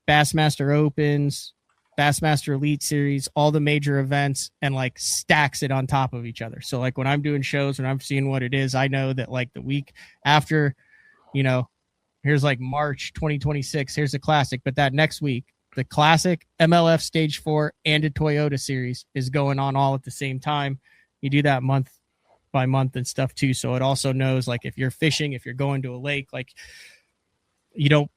Bassmaster Opens, Bassmaster Elite Series, all the major events, and like stacks it on top of each other. So like when I'm doing shows and I'm seeing what it is, I know that like the week after, here's like March 2026, here's the Classic, but that next week, the Classic, MLF Stage 4, and a Toyota Series is going on all at the same time. You do that month by month and stuff too. So it also knows like if you're fishing, if you're going to a lake, like you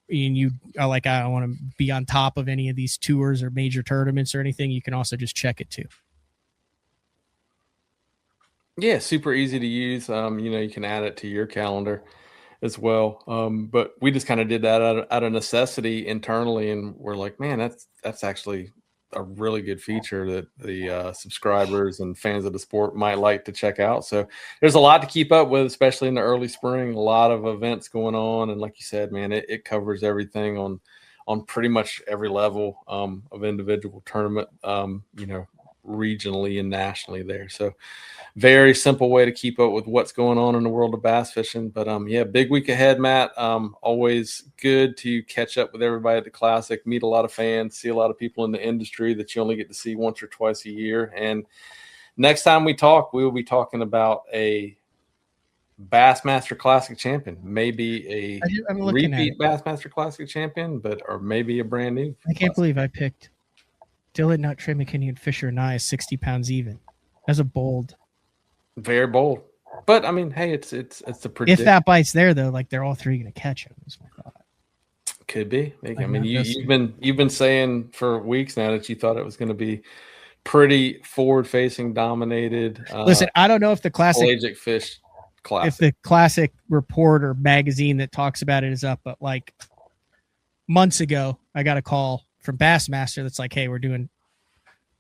are like, I don't want to be on top of any of these tours or major tournaments or anything. You can also just check it too. Yeah, super easy to use. You can add it to your calendar as well. But we just kind of did that out of necessity internally, and we're like, man, that's actually a really good feature that the subscribers and fans of the sport might like to check out. So there's a lot to keep up with, especially in the early spring. A lot of events going on, and like you said, man, it covers everything on pretty much every level of individual tournament, regionally and nationally there. So very simple way to keep up with what's going on in the world of bass fishing. But big week ahead, Matt. Always good to catch up with everybody at the Classic, meet a lot of fans, see a lot of people in the industry that you only get to see once or twice a year. And next time we talk, we will be talking about a Bassmaster Classic champion, maybe a repeat Bassmaster Classic champion, or maybe a brand new. I can't believe I picked Dylan Nutt, Trey McKinney, and Fisher and I 60 pounds even. That's a bold. Very bold. But I mean, hey, it's the prediction. If that bite's there though, like they're all three going to catch him. Is my thought. Could be. I mean, you've been saying for weeks now that you thought it was going to be pretty forward-facing, dominated. Listen, I don't know if the Classic pelagic fish Classic, if the Classic report or magazine that talks about it is up, but like months ago, I got a call from Bassmaster that's like, hey, we're doing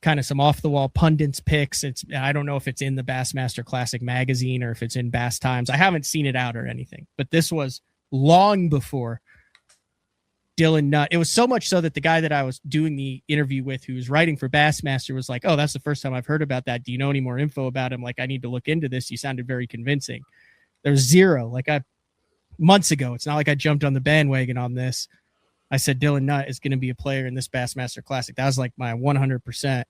kind of some off-the-wall pundits picks. I don't know if it's in the Bassmaster Classic magazine or if it's in Bass Times. I haven't seen it out or anything, but this was long before Dylan Nutt. It was so much so that the guy that I was doing the interview with, who was writing for Bassmaster, was like, oh, that's the first time I've heard about that. Do you know any more info about him? Like, I need to look into this. You sounded very convincing. There's zero. Months ago, it's not like I jumped on the bandwagon on this. I said Dylan Nutt is going to be a player in this Bassmaster Classic. That was like my 100%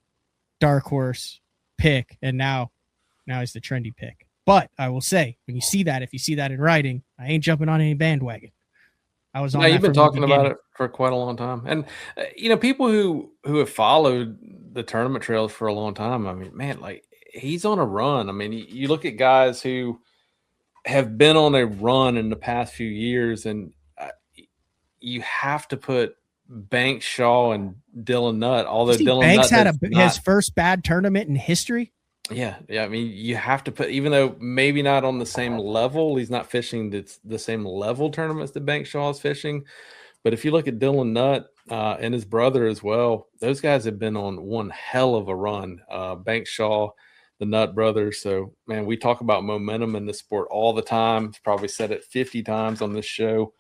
dark horse pick, and now he's the trendy pick. But I will say, when you see that, if you see that in writing, I ain't jumping on any bandwagon. I was on. You've been talking about it for quite a long time, and people who have followed the tournament trails for a long time. I mean, man, like he's on a run. I mean, you look at guys who have been on a run in the past few years, and you have to put Banks, Shaw, and Dylan Nutt. Although Dylan Banks Nutt had his first bad tournament in history. Yeah. I mean, you have to put, even though maybe not on the same level, he's not fishing the same level tournaments that Banks Shaw is fishing. But if you look at Dylan Nutt and his brother as well, those guys have been on one hell of a run. Banks Shaw, the Nutt brothers. So, man, we talk about momentum in the sport all the time. Probably said it 50 times on this show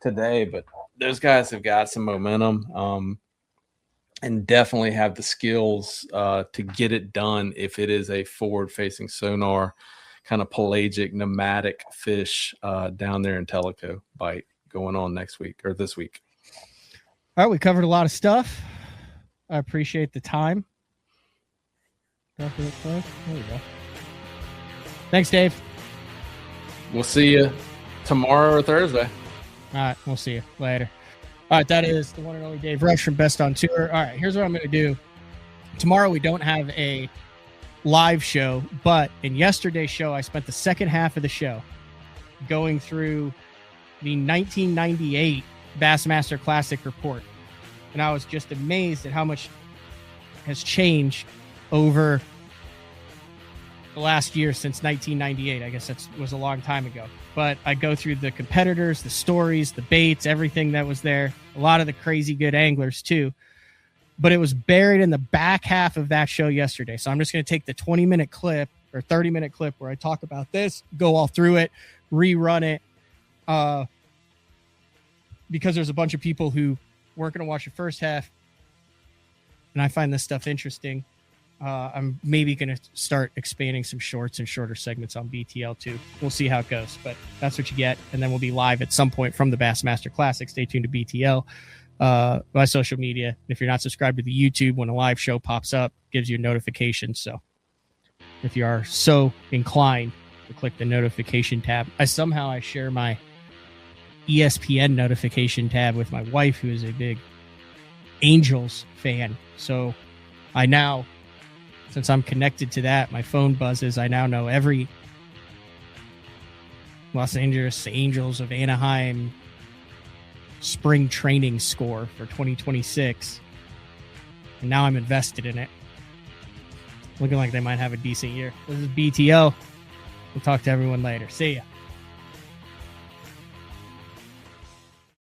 today, but those guys have got some momentum and definitely have the skills to get it done if it is a forward-facing sonar, kind of pelagic, nomadic fish down there in Tellico bite going on next week or this week. All right, we covered a lot of stuff. I appreciate the time. There we go. Thanks, Dave. We'll see you tomorrow or Thursday. All right, we'll see you later. All right, that is the one and only Dave Rush from Best on Tour. All right, here's what I'm going to do. Tomorrow we don't have a live show, but in yesterday's show, I spent the second half of the show going through the 1998 Bassmaster Classic report. And I was just amazed at how much has changed over the last year since 1998. I guess that was a long time ago. But I go through the competitors, the stories, the baits, everything that was there. A lot of the crazy good anglers too. but it was buried in the back half of that show yesterday. So I'm just going to take the 20-minute clip or 30-minute clip where I talk about this, go all through it, rerun it, because there's a bunch of people who weren't going to watch the first half, and I find this stuff interesting. I'm maybe going to start expanding some shorts and shorter segments on BTL too. We'll see how it goes, but that's what you get. And then we'll be live at some point from the Bassmaster Classic. Stay tuned to BTL, my social media. If you're not subscribed to the YouTube, when a live show pops up, it gives you a notification. So if you are so inclined to click the notification tab, I share my ESPN notification tab with my wife, who is a big Angels fan. So I now, since I'm connected to that, my phone buzzes. I now know every Los Angeles Angels of Anaheim spring training score for 2026. And now I'm invested in it. Looking like they might have a decent year. This is BTO. We'll talk to everyone later. See ya.